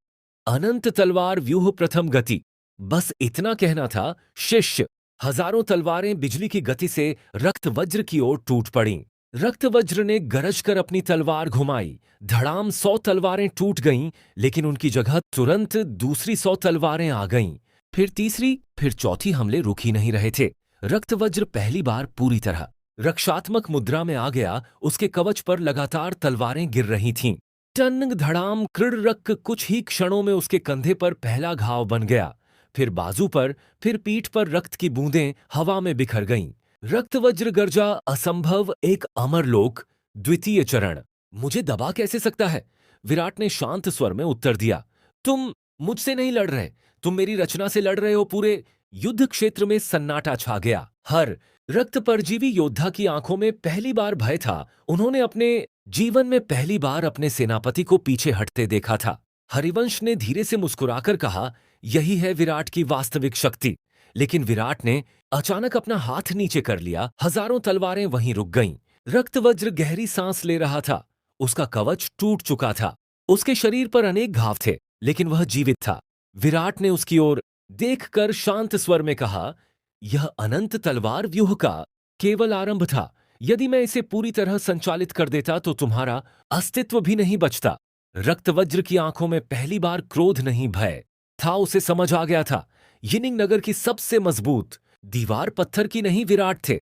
अनंत तलवार व्यूह प्रथम गति। बस इतना कहना था। शिष्य हजारों तलवारें बिजली की गति से रक्त वज्र की ओर टूट पड़ीं। रक्त वज्र ने गरज कर अपनी तलवार घुमाई। धड़ाम 100 तलवारें टूट गईं, लेकिन उनकी जगह तुरंत दूसरी 100 तलवारें आ गईं। फिर तीसरी, फिर चौथी। हमले रुक ही नहीं रहे थे। रक्त वज्र पहली बार पूरी तरह रक्षात्मक मुद्रा में आ गया। उसके कवच पर लगातार तलवारें गिर रही थीं। टन धड़ाम कृड़रक। कुछ ही क्षणों में उसके कंधे पर पहला घाव बन गया। फिर बाजू पर, फिर पीठ पर रक्त की बूंदें हवा में बिखर गईं। रक्त वज्र गर्जा, असंभव, एक अमर लोक। द्वितीय चरण। मुझे दबा कैसे सकता है? विराट ने शांत स्वर में उत्तर दिया। तुम मुझसे नहीं लड़ रहे, तुम मेरी रचना से लड़ रहे हो। पूरे युद्ध क्षेत्र में सन्नाटा छा गया। हर रक्त परजीवी योद्धा की आंखों में पहली बार भय था। उन्होंने अपने जीवन में पहली बार अपने सेनापति को पीछे हटते देखा था। हरिवंश ने धीरे से मुस्कुराकर कहा, यही है विराट की वास्तविक शक्ति। लेकिन विराट ने अचानक अपना हाथ नीचे कर लिया। हजारों तलवारें वहीं रुक गईं। रक्तवज्र गहरी सांस ले रहा था। उसका कवच टूट चुका था। उसके शरीर पर अनेक घाव थे, लेकिन वह जीवित था। विराट ने उसकी ओर देखकर शांत स्वर में कहा, यह अनंत तलवार व्यूह का केवल आरंभ था। यदि मैं इसे पूरी तरह संचालित कर देता तो तुम्हारा अस्तित्व भी नहीं बचता। रक्तवज्र की आंखों में पहली बार क्रोध नहीं, भय था। उसे समझ आ गया था, यिनिंग नगर की सबसे मजबूत दीवार पत्थर की नहीं, विराट थे।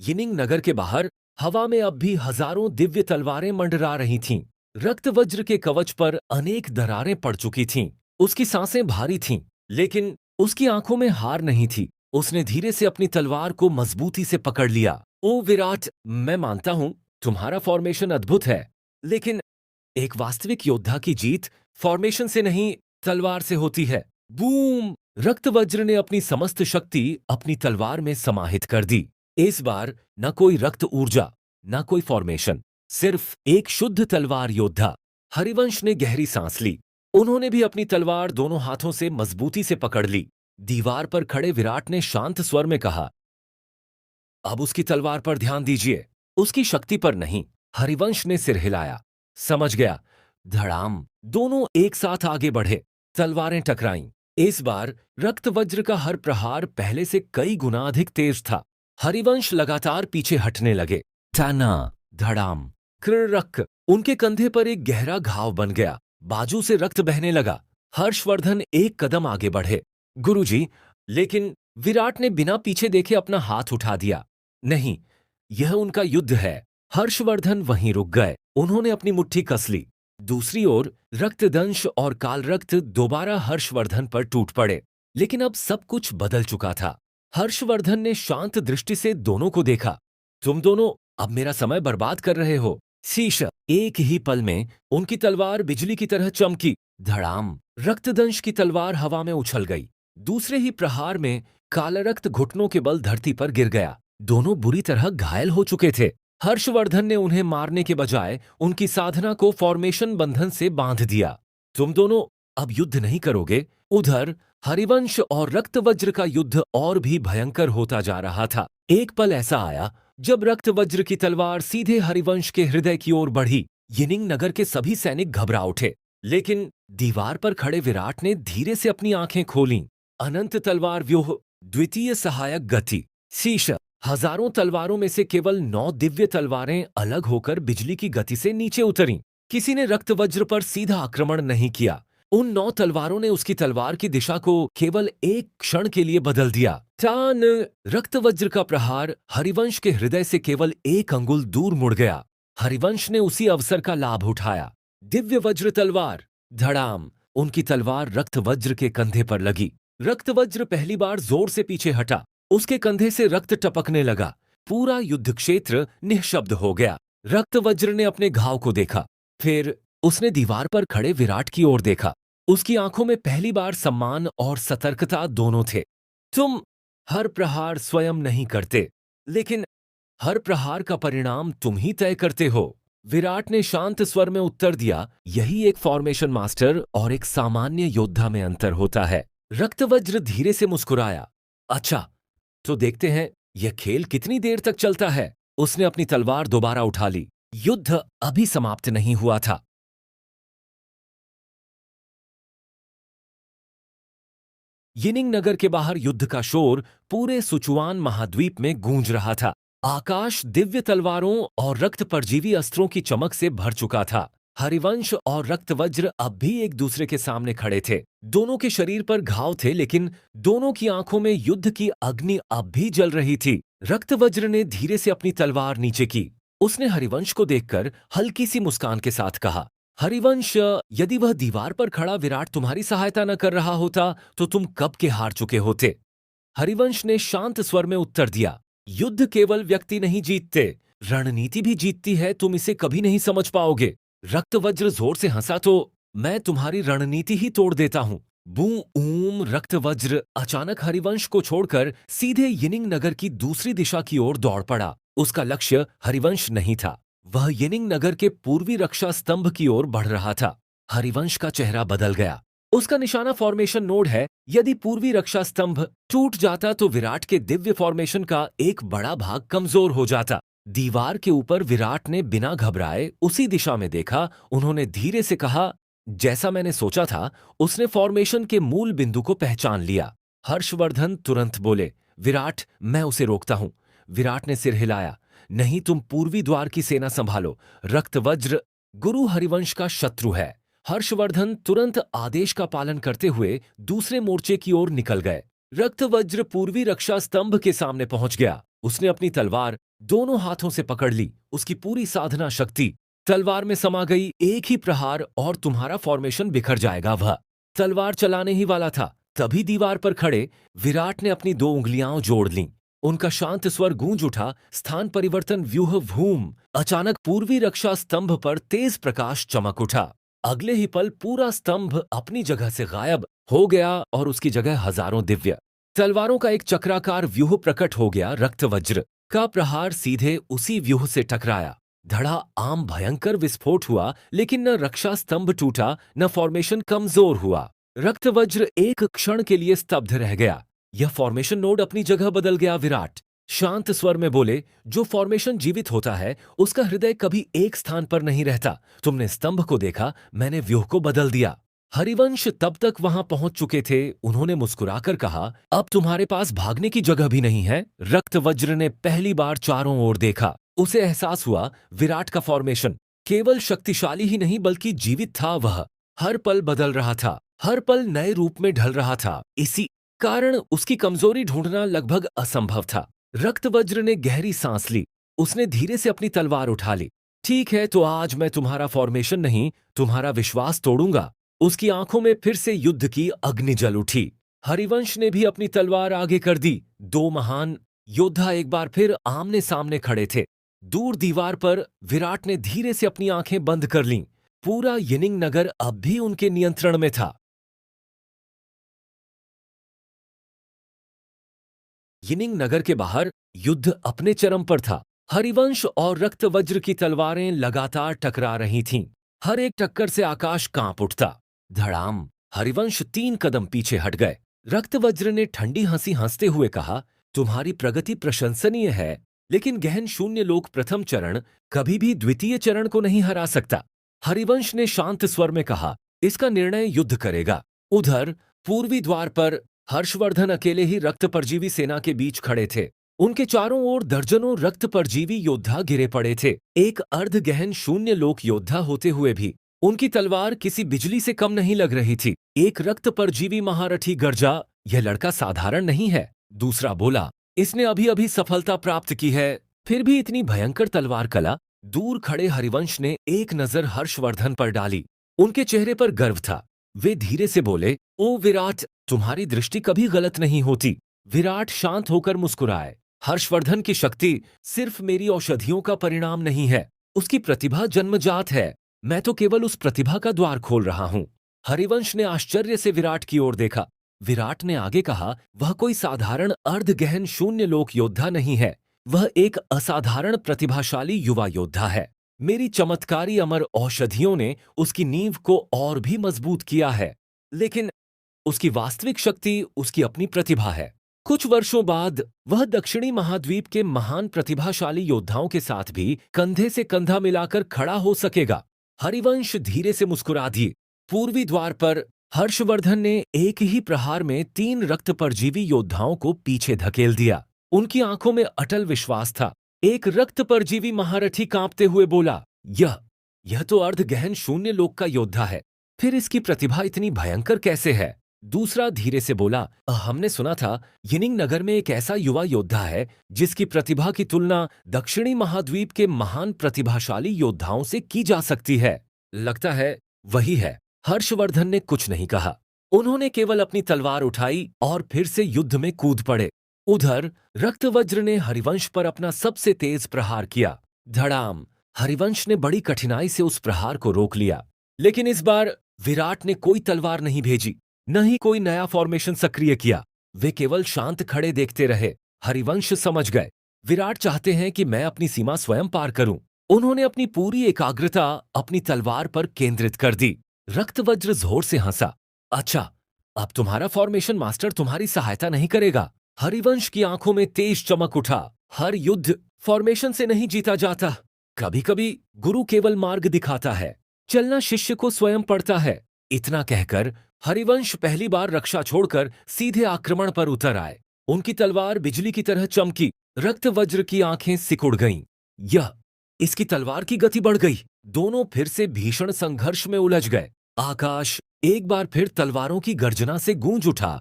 यिनिंग नगर के बाहर हवा में अब भी हजारों दिव्य तलवारें मंडरा रही थीं। रक्तवज्र के कवच पर अनेक दरारें पड़ चुकी थीं। उसकी सांसें भारी थीं, लेकिन उसकी आंखों में हार नहीं थी। उसने धीरे से अपनी तलवार को मजबूती से पकड़ लिया। ओ विराट, मैं मानता हूं तुम्हारा फॉर्मेशन अद्भुत है, लेकिन एक वास्तविक योद्धा की जीत फॉर्मेशन से नहीं, तलवार से होती है। बूम! रक्तवज्र ने अपनी समस्त शक्ति अपनी तलवार में समाहित कर दी। इस बार न कोई रक्त ऊर्जा, न कोई फॉर्मेशन, सिर्फ एक शुद्ध तलवार योद्धा। हरिवंश ने गहरी सांस ली। उन्होंने भी अपनी तलवार दोनों हाथों से मजबूती से पकड़ ली। दीवार पर खड़े विराट ने शांत स्वर में कहा, अब उसकी तलवार पर ध्यान दीजिए, उसकी शक्ति पर नहीं। हरिवंश ने सिर हिलाया। समझ गया। धड़ाम! दोनों एक साथ आगे बढ़े। तलवारें टकराईं। इस बार रक्तवज्र का हर प्रहार पहले से कई गुना अधिक तेज था। हरिवंश लगातार पीछे हटने लगे। टाना! धड़ाम! कृरक! उनके कंधे पर एक गहरा घाव बन गया। बाजू से रक्त बहने लगा। हर्षवर्धन एक कदम आगे बढ़े। गुरुजी, लेकिन विराट ने बिना पीछे देखे अपना हाथ उठा दिया। नहीं, यह उनका युद्ध है। हर्षवर्धन वहीं रुक गए। उन्होंने अपनी मुट्ठी कस ली। दूसरी ओर रक्तदंश और कालरक्त दोबारा हर्षवर्धन पर टूट पड़े। लेकिन अब सब कुछ बदल चुका था। हर्षवर्धन ने शांत दृष्टि से दोनों को देखा। तुम दोनों अब मेरा समय बर्बाद कर रहे हो। शीश! एक ही पल में उनकी तलवार बिजली की तरह चमकी। धड़ाम! रक्तदंश की तलवार हवा में उछल गई। दूसरे ही प्रहार में कालरक्त घुटनों के बल धरती पर गिर गया। दोनों बुरी तरह घायल हो चुके थे। हर्षवर्धन ने उन्हें मारने के बजाय उनकी साधना को फॉर्मेशन बंधन से बांध दिया। तुम दोनों अब युद्ध नहीं करोगे? उधर हरिवंश और रक्तवज्र का युद्ध और भी भयंकर होता जा रहा था। एक पल ऐसा आया जब रक्तवज्र की तलवार सीधे हरिवंश के हृदय की ओर बढ़ी। यिनिंग नगर के सभी सैनिक घबरा उठे, लेकिन दीवार पर खड़े विराट ने धीरे से अपनी आंखें खोलीं। अनंत तलवार व्यूह, द्वितीय सहायक गति, शीश। हजारों तलवारों में से केवल 9 दिव्य तलवारें अलग होकर बिजली की गति से नीचे उतरीं। किसी ने रक्तवज्र पर सीधा आक्रमण नहीं किया। उन 9 तलवारों ने उसकी तलवार की दिशा को केवल एक क्षण के लिए बदल दिया। टान! रक्तवज्र का प्रहार हरिवंश के हृदय से केवल 1 अंगुल दूर मुड़ गया। हरिवंश ने उसी अवसर का लाभ उठाया। दिव्य वज्र तलवार, धड़ाम! उनकी तलवार रक्तवज्र के कंधे पर लगी। रक्तवज्र पहली बार जोर से पीछे हटा। उसके कंधे से रक्त टपकने लगा। पूरा युद्ध क्षेत्र निःशब्द हो गया। रक्तवज्र ने अपने घाव को देखा, फिर उसने दीवार पर खड़े विराट की ओर देखा। उसकी आंखों में पहली बार सम्मान और सतर्कता दोनों थे। तुम हर प्रहार स्वयं नहीं करते, लेकिन हर प्रहार का परिणाम तुम ही तय करते हो। विराट ने शांत स्वर में उत्तर दिया, यही एक फॉर्मेशन मास्टर और एक सामान्य योद्धा में अंतर होता है। रक्तवज्र धीरे से मुस्कुराया। अच्छा, तो देखते हैं यह खेल कितनी देर तक चलता है। उसने अपनी तलवार दोबारा उठा ली। युद्ध अभी समाप्त नहीं हुआ था। यिनिंग नगर के बाहर युद्ध का शोर पूरे सुचुआन महाद्वीप में गूंज रहा था। आकाश दिव्य तलवारों और रक्त परजीवी अस्त्रों की चमक से भर चुका था। हरिवंश और रक्तवज्र अब भी एक दूसरे के सामने खड़े थे। दोनों के शरीर पर घाव थे, लेकिन दोनों की आंखों में युद्ध की अग्नि अब भी जल रही थी। रक्तवज्र ने धीरे से अपनी तलवार नीचे की। उसने हरिवंश को देखकर हल्की सी मुस्कान के साथ कहा, हरिवंश, यदि वह दीवार पर खड़ा विराट तुम्हारी सहायता न कर रहा होता तो तुम कब के हार चुके होते। हरिवंश ने शांत स्वर में उत्तर दिया, युद्ध केवल व्यक्ति नहीं जीतते, रणनीति भी जीतती है। तुम इसे कभी नहीं समझ पाओगे। रक्तवज्र जोर से हंसा तो मैं तुम्हारी रणनीति ही तोड़ देता हूं। बू ऊम! रक्तवज्र अचानक हरिवंश को छोड़कर सीधे यिनिंग नगर की दूसरी दिशा की ओर दौड़ पड़ा। उसका लक्ष्य हरिवंश नहीं था, वह यिनिंग नगर के पूर्वी रक्षा स्तंभ की ओर बढ़ रहा था। हरिवंश का चेहरा बदल गया। उसका निशाना फॉर्मेशन नोड है। यदि पूर्वी रक्षा स्तंभ टूट जाता तो विराट के दिव्य फॉर्मेशन का एक बड़ा भाग कमजोर हो जाता। दीवार के ऊपर विराट ने बिना घबराए उसी दिशा में देखा। उन्होंने धीरे से कहा, जैसा मैंने सोचा था। उसने फॉर्मेशन के मूल बिंदु को पहचान लिया। हर्षवर्धन तुरंत बोले, विराट, मैं उसे रोकता हूं। विराट ने सिर हिलाया, नहीं, तुम पूर्वी द्वार की सेना संभालो। रक्तवज्र गुरु हरिवंश का शत्रु है। हर्षवर्धन तुरंत आदेश का पालन करते हुए दूसरे मोर्चे की ओर निकल गए। रक्तवज्र पूर्वी रक्षा स्तंभ के सामने पहुंच गया। उसने अपनी तलवार दोनों हाथों से पकड़ ली। उसकी पूरी साधना शक्ति तलवार में समा गई। एक ही प्रहार और तुम्हारा फॉर्मेशन बिखर जाएगा। वह तलवार चलाने ही वाला था, तभी दीवार पर खड़े विराट ने अपनी 2 उंगलियां जोड़ लीं। उनका शांत स्वर गूंज उठा, स्थान परिवर्तन व्यूह भूम! अचानक पूर्वी रक्षा स्तंभ पर तेज प्रकाश चमक उठा। अगले ही पल पूरा स्तंभ अपनी जगह से गायब हो गया और उसकी जगह हजारों दिव्य तलवारों का एक चक्राकार व्यूह प्रकट हो गया। रक्तवज्र का प्रहार सीधे उसी व्यूह से टकराया। धड़ा आम भयंकर विस्फोट हुआ, लेकिन न रक्षा स्तंभ टूटा, न फॉर्मेशन कमजोर हुआ। रक्तवज्र एक क्षण के लिए स्तब्ध रह गया। यह फॉर्मेशन नोड अपनी जगह बदल गया। विराट शांत स्वर में बोले, जो फॉर्मेशन जीवित होता है उसका हृदय कभी एक स्थान पर नहीं रहता। तुमने स्तंभ को देखा, मैंने व्यूह को बदल दिया। हरिवंश तब तक वहां पहुंच चुके थे। उन्होंने मुस्कुराकर कहा, अब तुम्हारे पास भागने की जगह भी नहीं है। रक्तवज्र ने पहली बार चारों ओर देखा। उसे एहसास हुआ विराट का फॉर्मेशन केवल शक्तिशाली ही नहीं बल्कि जीवित था। वह हर पल बदल रहा था, हर पल नए रूप में ढल रहा था। इसी कारण उसकी कमजोरी ढूंढना लगभग असंभव था। रक्तवज्र ने गहरी सांस ली। उसने धीरे से अपनी तलवार उठा ली। ठीक है, तो आज मैं तुम्हारा फॉर्मेशन नहीं, तुम्हारा विश्वास तोड़ूंगा। उसकी आंखों में फिर से युद्ध की अग्नि जल उठी। हरिवंश ने भी अपनी तलवार आगे कर दी। 2 महान योद्धा एक बार फिर आमने सामने खड़े थे। दूर दीवार पर विराट ने धीरे से अपनी आंखें बंद कर लीं। पूरा यिनिंग नगर अब भी उनके नियंत्रण में था। यिनिंग नगर के बाहर युद्ध अपने चरम पर था। हरिवंश और रक्तवज्र की तलवारें लगातार टकरा रही थीं। हर एक टक्कर से आकाश कांप उठता। धड़ाम! हरिवंश 3 कदम पीछे हट गए। रक्तवज्र ने ठंडी हंसी हंसते हुए कहा, तुम्हारी प्रगति प्रशंसनीय है, लेकिन गहन शून्य लोक प्रथम चरण कभी भी द्वितीय चरण को नहीं हरा सकता। हरिवंश ने शांत स्वर में कहा, इसका निर्णय युद्ध करेगा। उधर पूर्वी द्वार पर हर्षवर्धन अकेले ही रक्त परजीवी सेना के बीच खड़े थे। उनके चारों ओर दर्जनों रक्त परजीवी योद्धा गिरे पड़े थे। एक अर्ध गहन शून्य लोक योद्धा होते हुए भी उनकी तलवार किसी बिजली से कम नहीं लग रही थी। एक रक्त परजीवी महारथी गर्जा, यह लड़का साधारण नहीं है। दूसरा बोला, इसने अभी अभी सफलता प्राप्त की है, फिर भी इतनी भयंकर तलवार कला। दूर खड़े हरिवंश ने एक नजर हर्षवर्धन पर डाली। उनके चेहरे पर गर्व था। वे धीरे से बोले, ओ विराट, तुम्हारी दृष्टि कभी गलत नहीं होती। विराट शांत होकर मुस्कुराए। हर्षवर्धन की शक्ति सिर्फ मेरी औषधियों का परिणाम नहीं है, उसकी प्रतिभा जन्मजात है। मैं तो केवल उस प्रतिभा का द्वार खोल रहा हूं। हरिवंश ने आश्चर्य से विराट की ओर देखा। विराट ने आगे कहा, वह कोई साधारण अर्ध गहन शून्य लोक योद्धा नहीं है, वह एक असाधारण प्रतिभाशाली युवा योद्धा है। मेरी चमत्कारी अमर औषधियों ने उसकी नींव को और भी मजबूत किया है, लेकिन उसकी वास्तविक शक्ति उसकी अपनी प्रतिभा है। कुछ वर्षों बाद वह दक्षिणी महाद्वीप के महान प्रतिभाशाली योद्धाओं के साथ भी कंधे से कंधा मिलाकर खड़ा हो सकेगा। हरिवंश धीरे से मुस्कुरा दिए। पूर्वी द्वार पर हर्षवर्धन ने एक ही प्रहार में 3 रक्त परजीवी योद्धाओं को पीछे धकेल दिया। उनकी आंखों में अटल विश्वास था। एक रक्त परजीवी महारथी कांपते हुए बोला, यह तो अर्ध गहन शून्य लोक का योद्धा है, फिर इसकी प्रतिभा इतनी भयंकर कैसे है? दूसरा धीरे से बोला, हमने सुना था यिनिंग नगर में एक ऐसा युवा योद्धा है जिसकी प्रतिभा की तुलना दक्षिणी महाद्वीप के महान प्रतिभाशाली योद्धाओं से की जा सकती है। लगता है वही है। हर्षवर्धन ने कुछ नहीं कहा। उन्होंने केवल अपनी तलवार उठाई और फिर से युद्ध में कूद पड़े। उधर रक्तवज्र ने हरिवंश पर अपना सबसे तेज प्रहार किया। धड़ाम! हरिवंश ने बड़ी कठिनाई से उस प्रहार को रोक लिया, लेकिन इस बार विराट ने कोई तलवार नहीं भेजी, न ही कोई नया फॉर्मेशन सक्रिय किया। वे केवल शांत खड़े देखते रहे। हरिवंश समझ गए, विराट चाहते हैं कि मैं अपनी सीमा स्वयं पार करूं। उन्होंने अपनी पूरी एकाग्रता अपनी तलवार पर केंद्रित कर दी। रक्तवज्र जोर से हंसा, अच्छा, अब तुम्हारा फॉर्मेशन मास्टर तुम्हारी सहायता नहीं करेगा। हरिवंश की आंखों में तेज चमक उठा। हर युद्ध फॉर्मेशन से नहीं जीता जाता। कभी कभी गुरु केवल मार्ग दिखाता है, चलना शिष्य को स्वयं पड़ता है। इतना कहकर हरिवंश पहली बार रक्षा छोड़कर सीधे आक्रमण पर उतर आए। उनकी तलवार बिजली की तरह चमकी। रक्तवज्र की आंखें सिकुड़ गईं। इसकी तलवार की गति बढ़ गई। दोनों फिर से भीषण संघर्ष में उलझ गए। आकाश एक बार फिर तलवारों की गर्जना से गूंज उठा।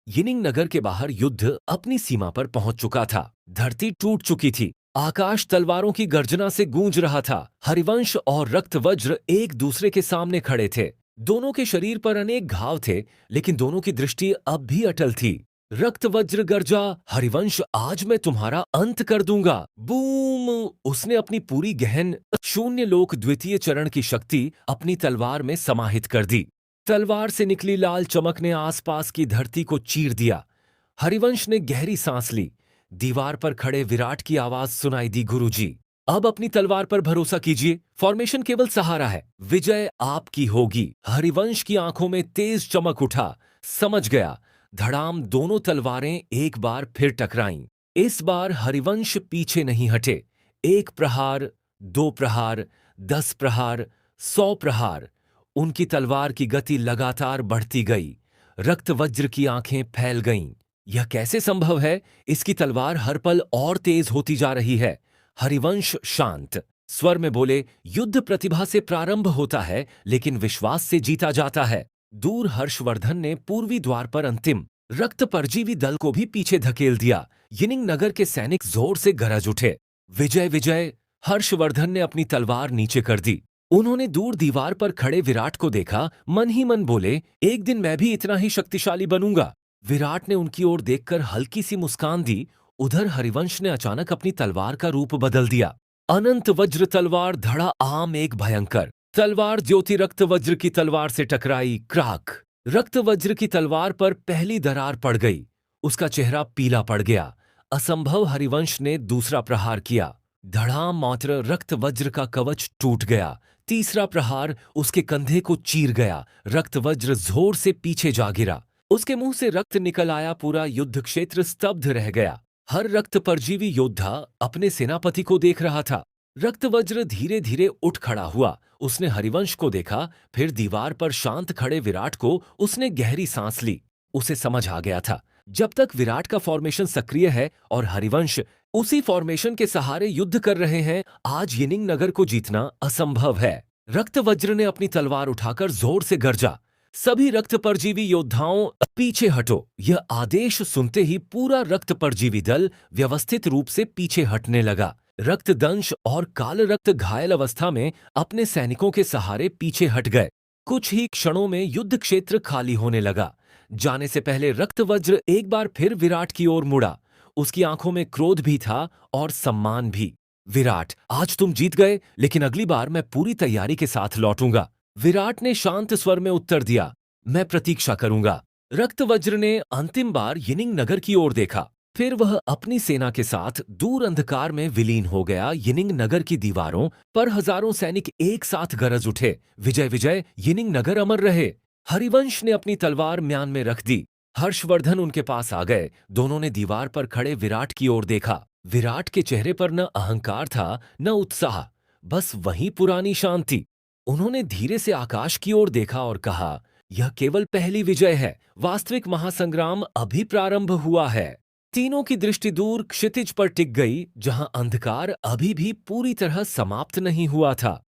यिनिंग नगर के बाहर युद्ध अपनी सीमा पर पहुंच चुका था। धरती टूट चुकी थी। आकाश तलवारों की गर्जना से गूंज रहा था। हरिवंश और रक्तवज्र एक दूसरे के सामने खड़े थे। दोनों के शरीर पर अनेक घाव थे, लेकिन दोनों की दृष्टि अब भी अटल थी। रक्तवज्र गर्जा, हरिवंश, आज मैं तुम्हारा अंत कर दूंगा। बूम! उसने अपनी पूरी गहन शून्य लोक द्वितीय चरण की शक्ति अपनी तलवार में समाहित कर दी। तलवार से निकली लाल चमक ने आसपास की धरती को चीर दिया। हरिवंश ने गहरी सांस ली। दीवार पर खड़े विराट की आवाज सुनाई दी, गुरुजी, अब अपनी तलवार पर भरोसा कीजिए, फॉर्मेशन केवल सहारा है, विजय आपकी होगी। हरिवंश की आंखों में तेज चमक उठा। समझ गया। धड़ाम! दोनों तलवारें एक बार फिर टकराईं। इस बार हरिवंश पीछे नहीं हटे। 1 प्रहार, 2 प्रहार, 10 प्रहार, 100 प्रहार। उनकी तलवार की गति लगातार बढ़ती गई। रक्तवज्र की आंखें फैल गईं। यह कैसे संभव है? इसकी तलवार हर पल और तेज होती जा रही है। हरिवंश शांत स्वर में बोले, युद्ध प्रतिभा से प्रारंभ होता है, लेकिन विश्वास से जीता जाता है। दूर हर्षवर्धन ने पूर्वी द्वार पर अंतिम रक्त परजीवी दल को भी पीछे धकेल दिया। यिनिंग नगर के सैनिक जोर से गरज उठे, विजय विजय! हर्षवर्धन ने अपनी तलवार नीचे कर दी। उन्होंने दूर दीवार पर खड़े विराट को देखा। मन ही मन बोले, एक दिन मैं भी इतना ही शक्तिशाली बनूंगा। विराट ने उनकी ओर देखकर हल्की सी मुस्कान दी। उधर हरिवंश ने अचानक अपनी तलवार का रूप बदल दिया। अनंत वज्र तलवार, धड़ा आम एक भयंकर तलवार ज्योति रक्तवज्र की तलवार से टकराई। क्राक! रक्तवज्र की तलवार पर पहली दरार पड़ गई। उसका चेहरा पीला पड़ गया। असंभव! हरिवंश ने दूसरा प्रहार किया। धड़ाम! मात्र रक्तवज्र का कवच टूट गया। तीसरा प्रहार उसके कंधे को चीर गया। रक्त वज्र जोर से पीछे जा गिरा। उसके मुंह से रक्त निकल आया। पूरा युद्ध क्षेत्र स्तब्ध रह गया। हर रक्त परजीवी योद्धा अपने सेनापति को देख रहा था। रक्त वज्र धीरे धीरे उठ खड़ा हुआ। उसने हरिवंश को देखा, फिर दीवार पर शांत खड़े विराट को। उसने गहरी सांस ली। उसे समझ आ गया था, जब तक विराट का फॉर्मेशन सक्रिय है और हरिवंश उसी फॉर्मेशन के सहारे युद्ध कर रहे हैं, आज यिनिंग नगर को जीतना असंभव है। रक्त वज्र ने अपनी तलवार उठाकर जोर से गरजा, सभी रक्त परजीवी योद्धाओं पीछे हटो। यह आदेश सुनते ही पूरा रक्त परजीवी दल व्यवस्थित रूप से पीछे हटने लगा। रक्तदंश और काल रक्त घायल अवस्था में अपने सैनिकों के सहारे पीछे हट गए। कुछ ही क्षणों में युद्ध क्षेत्र खाली होने लगा। जाने से पहले रक्तवज्र एक बार फिर विराट की ओर मुड़ा। उसकी आंखों में क्रोध भी था और सम्मान भी। विराट, आज तुम जीत गए, लेकिन अगली बार मैं पूरी तैयारी के साथ लौटूंगा। विराट ने शांत स्वर में उत्तर दिया, मैं प्रतीक्षा करूंगा। रक्तवज्र ने अंतिम बार यिनिंग नगर की ओर देखा, फिर वह अपनी सेना के साथ दूर अंधकार में विलीन हो गया। यिनिंग नगर की दीवारों पर हजारों सैनिक एक साथ गरज उठे, विजय विजय, यिनिंग नगर अमर रहे। हरिवंश ने अपनी तलवार म्यान में रख दी। हर्षवर्धन उनके पास आ गए। दोनों ने दीवार पर खड़े विराट की ओर देखा। विराट के चेहरे पर न अहंकार था न उत्साह, बस वही पुरानी शांति। उन्होंने धीरे से आकाश की ओर देखा और कहा, यह केवल पहली विजय है, वास्तविक महासंग्राम अभी प्रारंभ हुआ है। तीनों की दृष्टि दूर क्षितिज पर टिक गई, जहां अंधकार अभी भी पूरी तरह समाप्त नहीं हुआ था।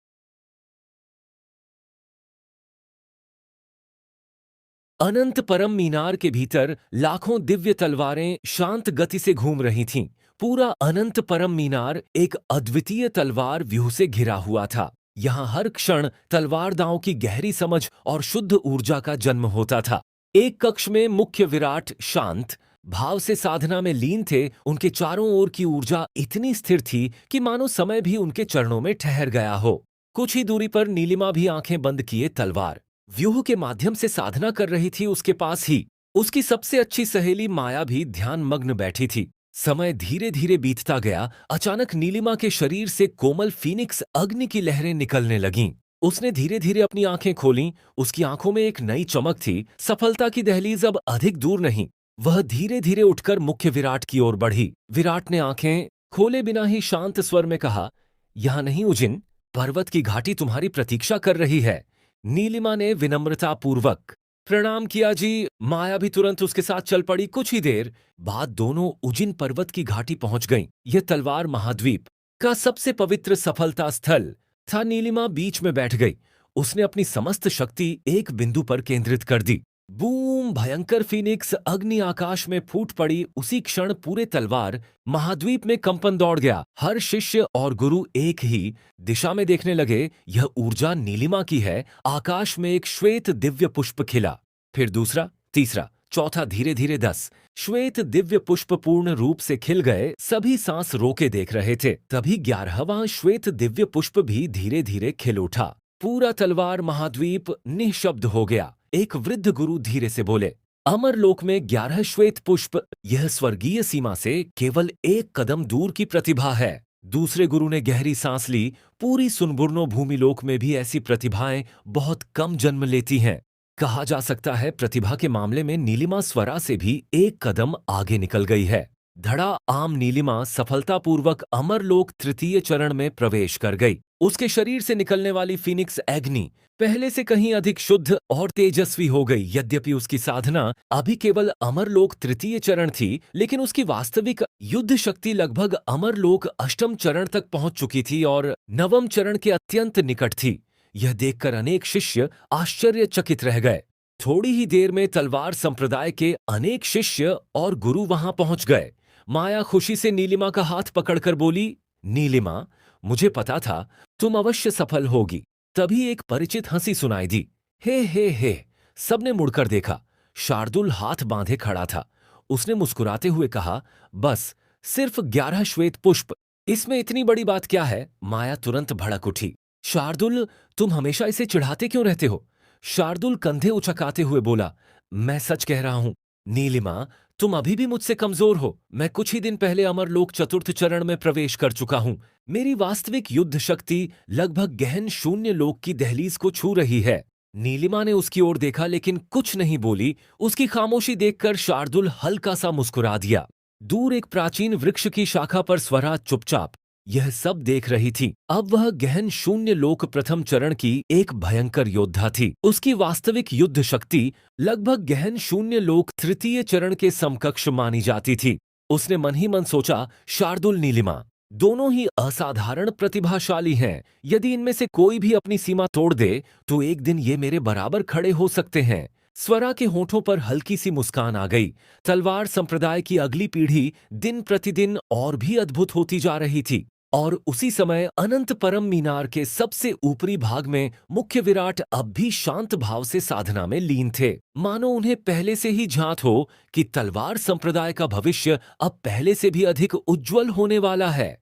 अनंत परम मीनार के भीतर लाखों दिव्य तलवारें शांत गति से घूम रही थीं। पूरा अनंत परम मीनार एक अद्वितीय तलवार व्यूह से घिरा हुआ था। यहाँ हर क्षण तलवारदाओं की गहरी समझ और शुद्ध ऊर्जा का जन्म होता था। एक कक्ष में मुख्य विराट शांत भाव से साधना में लीन थे। उनके चारों ओर की ऊर्जा इतनी स्थिर थी कि मानो समय भी उनके चरणों में ठहर गया हो। कुछ ही दूरी पर नीलिमा भी आंखें बंद किए तलवार व्यूह के माध्यम से साधना कर रही थी। उसके पास ही उसकी सबसे अच्छी सहेली माया भी ध्यान मग्न बैठी थी। समय धीरे धीरे बीतता गया। अचानक नीलिमा के शरीर से कोमल फीनिक्स अग्नि की लहरें निकलने लगीं। उसने धीरे धीरे अपनी आंखें खोलीं। उसकी आंखों में एक नई चमक थी। सफलता की दहलीज अब अधिक दूर नहीं। वह धीरे धीरे उठकर मुख्य विराट की ओर बढ़ी। विराट ने आंखें खोले बिना ही शांत स्वर में कहा, यहां नहीं उजिन, पर्वत की घाटी तुम्हारी प्रतीक्षा कर रही है। नीलिमा ने विनम्रता पूर्वक प्रणाम किया। जी। माया भी तुरंत उसके साथ चल पड़ी। कुछ ही देर बाद दोनों उजिन पर्वत की घाटी पहुंच गईं। यह तलवार महाद्वीप का सबसे पवित्र सफलता स्थल था। नीलिमा बीच में बैठ गई। उसने अपनी समस्त शक्ति एक बिंदु पर केंद्रित कर दी। बूम! भयंकर फीनिक्स अग्नि आकाश में फूट पड़ी। उसी क्षण पूरे तलवार महाद्वीप में कंपन दौड़ गया। हर शिष्य और गुरु एक ही दिशा में देखने लगे। यह ऊर्जा नीलिमा की है। आकाश में एक श्वेत दिव्य पुष्प खिला, फिर दूसरा, तीसरा, चौथा, धीरे धीरे 10 श्वेत दिव्य पुष्प पूर्ण रूप से खिल गए। सभी सांस रोके देख रहे थे। तभी 11वां श्वेत दिव्य पुष्प भी धीरे धीरे खिल उठा। पूरा तलवार महाद्वीप निःशब्द हो गया। एक वृद्ध गुरु धीरे से बोले, अमरलोक में 11 श्वेत पुष्प, यह स्वर्गीय सीमा से केवल एक कदम दूर की प्रतिभा है। दूसरे गुरु ने गहरी सांस ली। पूरी सुनबुर्नो भूमिलोक में भी ऐसी प्रतिभाएं बहुत कम जन्म लेती हैं। कहा जा सकता है प्रतिभा के मामले में नीलिमा स्वरा से भी एक कदम आगे निकल गई है। धड़ा आम नीलिमा सफलतापूर्वक अमरलोक तृतीय चरण में प्रवेश कर गई। उसके शरीर से निकलने वाली फीनिक्स अग्नि पहले से कहीं अधिक शुद्ध और तेजस्वी हो गई। यद्यपि उसकी साधना अभी केवल अमरलोक तृतीय चरण थी, लेकिन उसकी वास्तविक युद्ध शक्ति लगभग अमरलोक अष्टम चरण तक पहुंच चुकी थी और नवम चरण के अत्यंत निकट थी। यह देखकर अनेक शिष्य आश्चर्यचकित रह गए। थोड़ी ही देर में तलवार संप्रदाय के अनेक शिष्य और गुरु वहां पहुंच गए। माया खुशी से नीलिमा का हाथ पकड़कर बोली, नीलिमा, मुझे पता था तुम अवश्य सफल होगी। तभी एक परिचित हंसी सुनाई दी। हे हे हे! सबने मुड़कर देखा। शार्दुल हाथ बांधे खड़ा था। उसने मुस्कुराते हुए कहा, बस सिर्फ 11 श्वेत पुष्प, इसमें इतनी बड़ी बात क्या है? माया तुरंत भड़क उठी। शार्दुल, तुम हमेशा इसे चिढ़ाते क्यों रहते हो? शार्दुल कंधे उचकाते हुए बोला, मैं सच कह रहा हूं। नीलिमा, तुम अभी भी मुझसे कमजोर हो। मैं कुछ ही दिन पहले अमरलोक चतुर्थ चरण में प्रवेश कर चुका हूं। मेरी वास्तविक युद्ध शक्ति लगभग गहन शून्य लोक की दहलीज को छू रही है। नीलिमा ने उसकी ओर देखा लेकिन कुछ नहीं बोली। उसकी खामोशी देखकर शार्दुल हल्का सा मुस्कुरा दिया। दूर एक प्राचीन वृक्ष की शाखा पर स्वरा चुपचाप यह सब देख रही थी। अब वह गहन शून्य लोक प्रथम चरण की एक भयंकर योद्धा थी। उसकी वास्तविक युद्ध शक्ति लगभग गहन शून्य लोक तृतीय चरण के समकक्ष मानी जाती थी। उसने मन ही मन सोचा, शार्दुल, नीलिमा दोनों ही असाधारण प्रतिभाशाली हैं। यदि इनमें से कोई भी अपनी सीमा तोड़ दे तो एक दिन ये मेरे बराबर खड़े हो सकते हैं। स्वरा के होठों पर हल्की सी मुस्कान आ गई। तलवार संप्रदाय की अगली पीढ़ी दिन प्रतिदिन और भी अद्भुत होती जा रही थी। और उसी समय अनंत परम मीनार के सबसे ऊपरी भाग में मुख्य विराट अब भी शांत भाव से साधना में लीन थे, मानो उन्हें पहले से ही झांत हो कि तलवार संप्रदाय का भविष्य अब पहले से भी अधिक उज्जवल होने वाला है।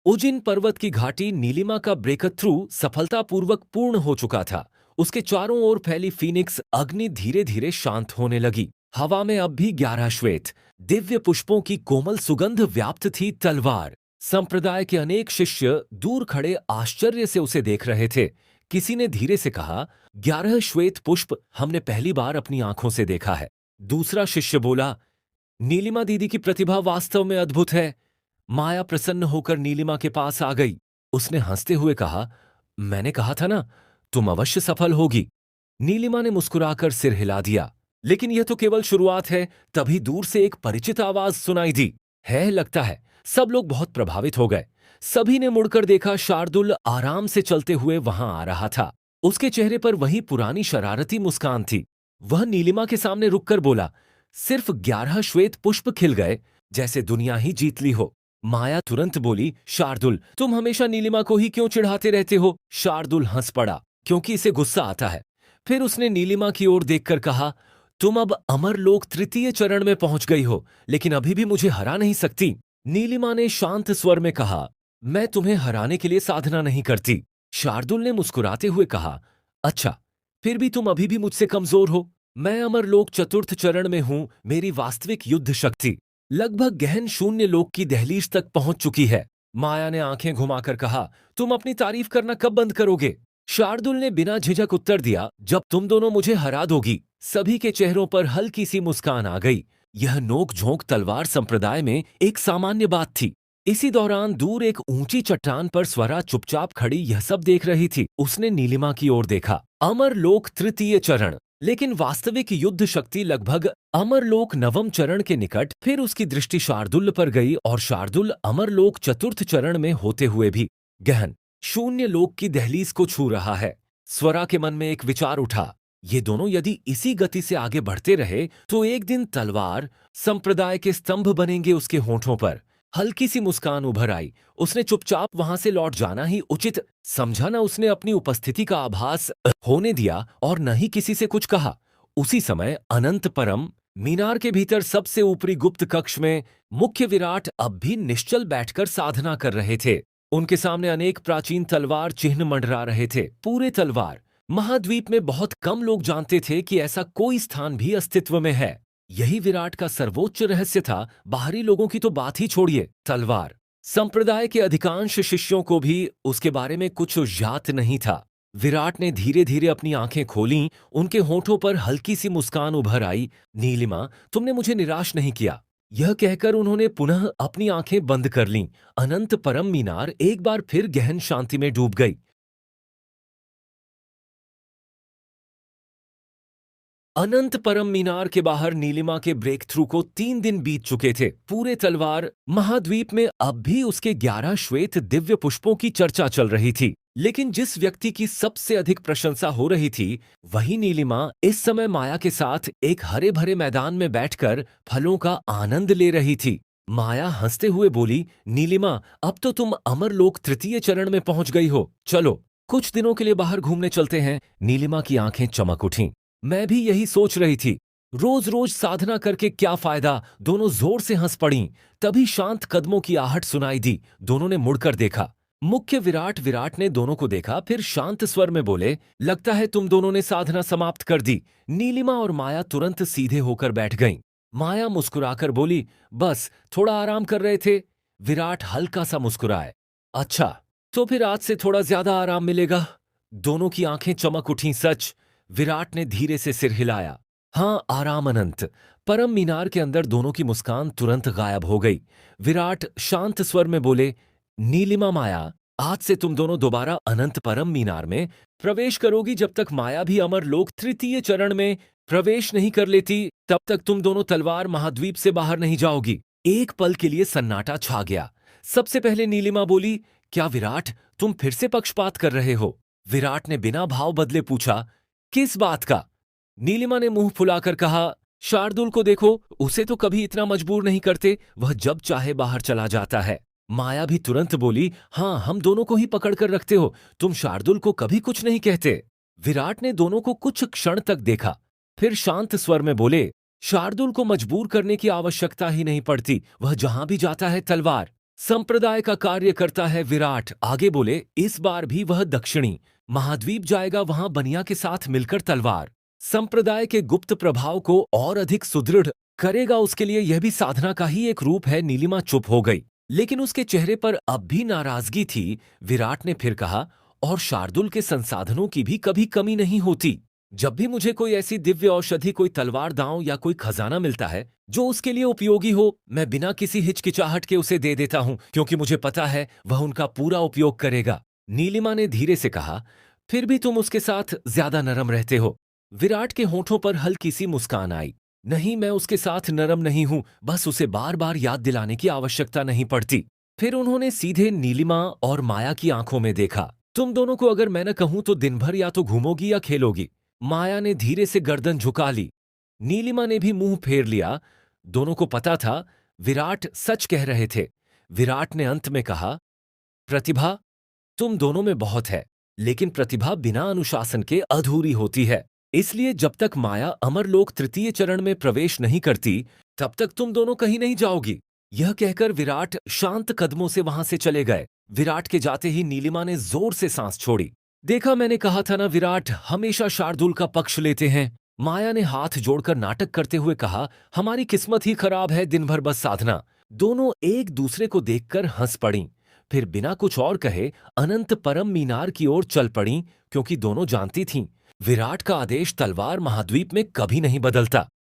उजिन पर्वत की घाटी नीलिमा का ब्रेक थ्रू सफलतापूर्वक पूर्ण हो चुका था। उसके चारों ओर फैली फीनिक्स अग्नि धीरे धीरे शांत होने लगी। हवा में अब भी 11 श्वेत दिव्य पुष्पों की कोमल सुगंध व्याप्त थी। तलवार संप्रदाय के अनेक शिष्य दूर खड़े आश्चर्य से उसे देख रहे थे। किसी ने धीरे से कहा, 11 श्वेत पुष्प हमने पहली बार अपनी आंखों से देखा है। दूसरा शिष्य बोला, नीलिमा दीदी की प्रतिभा वास्तव में अद्भुत है। माया प्रसन्न होकर नीलिमा के पास आ गई। उसने हंसते हुए कहा, मैंने कहा था ना, तुम अवश्य सफल होगी। नीलिमा ने मुस्कुराकर सिर हिला दिया। लेकिन यह तो केवल शुरुआत है। तभी दूर से एक परिचित आवाज सुनाई दी। है लगता है। सब लोग बहुत प्रभावित हो गए। सभी ने मुड़कर देखा। शार्दुल आराम से चलते हुए वहां आ रहा था। उसके चेहरे पर वही पुरानी शरारती मुस्कान थी। वह नीलिमा के सामने रुककर बोला, सिर्फ 11 श्वेत पुष्प खिल गए, जैसे दुनिया ही जीत ली हो। माया तुरंत बोली, शार्दुल, तुम हमेशा नीलिमा को ही क्यों चिढ़ाते रहते हो? शार्दुल हंस पड़ा, क्योंकि इसे गुस्सा आता है। फिर उसने नीलिमा की ओर देखकर कहा, तुम अब अमरलोक तृतीय चरण में पहुंच गई हो, लेकिन अभी भी मुझे हरा नहीं सकती। नीलिमा ने शांत स्वर में कहा, मैं तुम्हें हराने के लिए साधना नहीं करती। शार्दुल ने मुस्कुराते हुए कहा, अच्छा, फिर भी तुम अभी भी मुझसे कमजोर हो। मैं अमरलोक चतुर्थ चरण में हूं। मेरी वास्तविक युद्ध शक्ति लगभग गहन शून्य लोक की दहलीज तक पहुंच चुकी है। माया ने आंखें घुमाकर कहा, तुम अपनी तारीफ करना कब बंद करोगे? शार्दुल ने बिना झिझक उत्तर दिया, जब तुम दोनों मुझे हरा दोगी। सभी के चेहरों पर हल्की सी मुस्कान आ गई। यह नोक झोंक तलवार संप्रदाय में एक सामान्य बात थी। इसी दौरान दूर एक ऊंची चट्टान पर स्वरा चुपचाप खड़ी यह सब देख रही थी। उसने नीलिमा की ओर देखा। अमरलोक तृतीय चरण, लेकिन वास्तविक युद्ध शक्ति लगभग अमरलोक नवम चरण के निकट। फिर उसकी दृष्टि शार्दुल पर गई और शार्दुल अमरलोक चतुर्थ चरण में होते हुए भी गहन शून्य लोक की दहलीज को छू रहा है। स्वरा के मन में एक विचार उठा, ये दोनों यदि इसी गति से आगे बढ़ते रहे तो एक दिन तलवार संप्रदाय के स्तंभ बनेंगे। उसके होठों पर हल्की सी मुस्कान उभर आई। उसने चुपचाप वहां से लौट जाना ही उचित समझा। न उसने अपनी उपस्थिति का आभास होने दिया और न ही किसी से कुछ कहा। उसी समय अनंत परम मीनार के भीतर सबसे ऊपरी गुप्त कक्ष में मुख्य विराट अब भी निश्चल बैठकर साधना कर रहे थे। उनके सामने अनेक प्राचीन तलवार चिन्ह मंडरा रहे थे। पूरे तलवार महाद्वीप में बहुत कम लोग जानते थे कि ऐसा कोई स्थान भी अस्तित्व में है। यही विराट का सर्वोच्च रहस्य था। बाहरी लोगों की तो बात ही छोड़िए, तलवार संप्रदाय के अधिकांश शिष्यों को भी उसके बारे में कुछ ज्ञात नहीं था। विराट ने धीरे धीरे अपनी आंखें खोलीं। उनके होठों पर हल्की सी मुस्कान उभर आई। नीलिमा, तुमने मुझे निराश नहीं किया। यह कहकर उन्होंने पुनः अपनी आंखें बंद कर लीं। अनंत परम मीनार एक बार फिर गहन शांति में डूब गई। अनंत परम मीनार के बाहर नीलिमा के ब्रेक थ्रू को 3 दिन बीत चुके थे। पूरे तलवार महाद्वीप में अब भी उसके 11 श्वेत दिव्य पुष्पों की चर्चा चल रही थी। लेकिन जिस व्यक्ति की सबसे अधिक प्रशंसा हो रही थी, वही नीलिमा इस समय माया के साथ एक हरे भरे मैदान में बैठकर फलों का आनंद ले रही थी। माया हंसते हुए बोली, नीलिमा, अब तो तुम अमरलोक तृतीय चरण में पहुंच गई हो। चलो कुछ दिनों के लिए बाहर घूमने चलते हैं। नीलिमा की आंखें चमक उठीं। मैं भी यही सोच रही थी। रोज रोज साधना करके क्या फायदा? दोनों जोर से हंस पड़ीं। तभी शांत कदमों की आहट सुनाई दी। दोनों ने मुड़कर देखा। मुख्य विराट ने दोनों को देखा, फिर शांत स्वर में बोले, लगता है तुम दोनों ने साधना समाप्त कर दी। नीलिमा और माया तुरंत सीधे होकर बैठ गईं। माया मुस्कुराकर बोली, बस थोड़ा आराम कर रहे थे। विराट हल्का सा मुस्कुराए, अच्छा, तो फिर आज से थोड़ा ज्यादा आराम मिलेगा। दोनों की आंखें चमक उठीं। सच? विराट ने धीरे से सिर हिलाया। हाँ, आराम अनंत। परम मीनार के अंदर दोनों की मुस्कान तुरंत गायब हो गई। विराट शांत स्वर में बोले, नीलिमा, माया, आज से तुम दोनों दोबारा अनंत परम मीनार में प्रवेश करोगी। जब तक माया भी अमर लोक तृतीय चरण में प्रवेश नहीं कर लेती, तब तक तुम दोनों तलवार महाद्वीप से बाहर नहीं जाओगी। एक पल के लिए सन्नाटा छा गया। सबसे पहले नीलिमा बोली, क्या विराट, तुम फिर से पक्षपात कर रहे हो? विराट ने बिना भाव बदले पूछा, किस बात का? नीलिमा ने मुंह फुलाकर कहा, शार्दुल को देखो, उसे तो कभी इतना मजबूर नहीं करते, वह जब चाहे बाहर चला जाता है। माया भी तुरंत बोली, हाँ, हम दोनों को ही पकड़ कर रखते हो, तुम शार्दुल को कभी कुछ नहीं कहते। विराट ने दोनों को कुछ क्षण तक देखा, फिर शांत स्वर में बोले, शार्दुल को मजबूर करने की आवश्यकता ही नहीं पड़ती, वह जहां भी जाता है तलवार संप्रदाय का कार्य करता है। विराट आगे बोले, इस बार भी वह दक्षिणी महाद्वीप जाएगा, वहां बनिया के साथ मिलकर तलवार संप्रदाय के गुप्त प्रभाव को और अधिक सुदृढ़ करेगा। उसके लिए यह भी साधना का ही एक रूप है। नीलिमा चुप हो गई, लेकिन उसके चेहरे पर अब भी नाराजगी थी। विराट ने फिर कहा, और शार्दुल के संसाधनों की भी कभी कमी नहीं होती। जब भी मुझे कोई ऐसी दिव्य औषधि, कोई तलवार दांव या कोई खजाना मिलता है जो उसके लिए उपयोगी हो, मैं बिना किसी हिचकिचाहट के उसे दे देता हूं, क्योंकि मुझे पता है वह उनका पूरा उपयोग करेगा। नीलिमा ने धीरे से कहा, फिर भी तुम उसके साथ ज्यादा नरम रहते हो। विराट के होठों पर हल्की सी मुस्कान आई। नहीं, मैं उसके साथ नरम नहीं हूं, बस उसे बार बार याद दिलाने की आवश्यकता नहीं पड़ती। फिर उन्होंने सीधे नीलिमा और माया की आंखों में देखा। तुम दोनों को अगर मैं न कहूं तो दिन भर या तो घूमोगी या खेलोगी। माया ने धीरे से गर्दन झुका ली। नीलिमा ने भी मुंह फेर लिया। दोनों को पता था विराट सच कह रहे थे। विराट ने अंत में कहा, प्रतिभा तुम दोनों में बहुत है, लेकिन प्रतिभा बिना अनुशासन के अधूरी होती है। इसलिए जब तक माया अमरलोक तृतीय चरण में प्रवेश नहीं करती, तब तक तुम दोनों कहीं नहीं जाओगी। यह कहकर विराट शांत कदमों से वहां से चले गए। विराट के जाते ही नीलिमा ने जोर से सांस छोड़ी। देखा, मैंने कहा था ना, विराट हमेशा शार्दुल का पक्ष लेते हैं। माया ने हाथ जोड़कर नाटक करते हुए कहा, हमारी किस्मत ही खराब है, दिन भर बस साधना। दोनों एक दूसरे को देखकर हंस पड़ीं। फिर बिना कुछ और कहे अनंत परम मीनार की ओर चल पड़ीं, क्योंकि दोनों जानती थीं विराट का आदेश तलवार महाद्वीप में कभी नहीं बदलता।